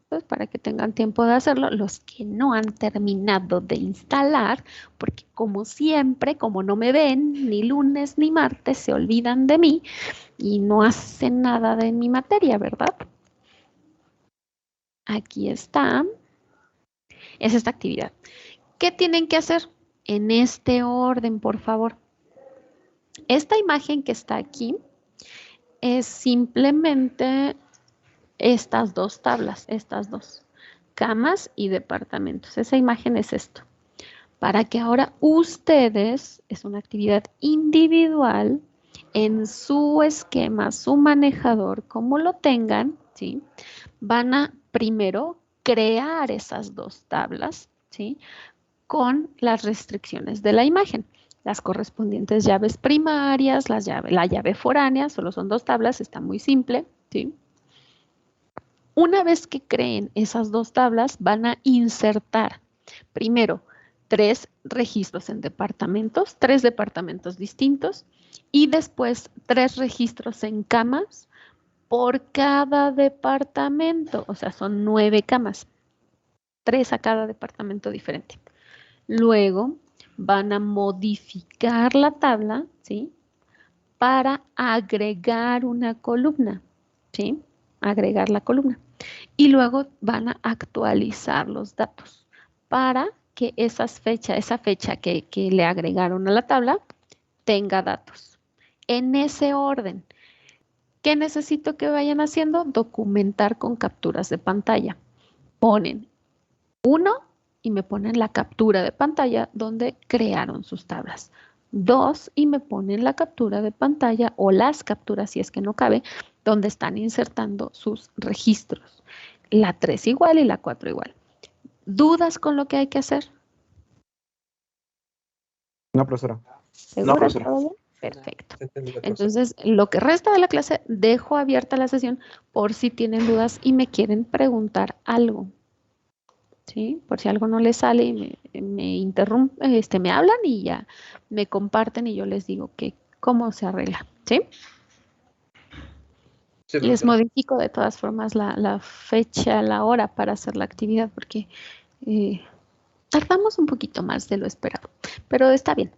pues para que tengan tiempo de hacerlo. Los que no han terminado de instalar, porque como siempre, como no me ven ni lunes ni martes, se olvidan de mí y no hacen nada de mi materia, ¿verdad? Aquí está. Es esta actividad. ¿Qué tienen que hacer? En este orden, por favor. Esta imagen que está aquí es simplemente estas dos tablas, estas dos, camas y departamentos. Esa imagen es esto. Para que ahora ustedes, es una actividad individual, en su esquema, su manejador, como lo tengan, ¿sí? Van a primero crear esas dos tablas, ¿sí? Con las restricciones de la imagen. Las correspondientes llaves primarias, la llave foránea, solo son dos tablas, está muy simple, ¿sí? Una vez que creen esas dos tablas, van a insertar primero 3 registros en departamentos, 3 departamentos distintos, y después 3 registros en camas por cada departamento, o sea, son 9 camas, 3 a cada departamento diferente. Luego van a modificar la tabla, ¿sí? Para agregar una columna, ¿sí? Agregar la columna. Y luego van a actualizar los datos para que esa fecha que le agregaron a la tabla tenga datos. En ese orden. ¿Qué necesito que vayan haciendo? Documentar con capturas de pantalla. Ponen 1 y me ponen la captura de pantalla donde crearon sus tablas. 2 y me ponen la captura de pantalla o las capturas, si es que no cabe, donde están insertando sus registros. La 3 igual y la 4 igual. ¿Dudas con lo que hay que hacer? No, profesora. ¿Segura? ¿Todo bien? Perfecto. Entonces, lo que resta de la clase, dejo abierta la sesión por si tienen dudas y me quieren preguntar algo. ¿Sí? Por si algo no les sale y me interrumpen, me hablan y ya me comparten y yo les digo cómo se arregla. ¿Sí? Sí, Les modifico de todas formas la fecha, la hora para hacer la actividad porque tardamos un poquito más de lo esperado, pero está bien.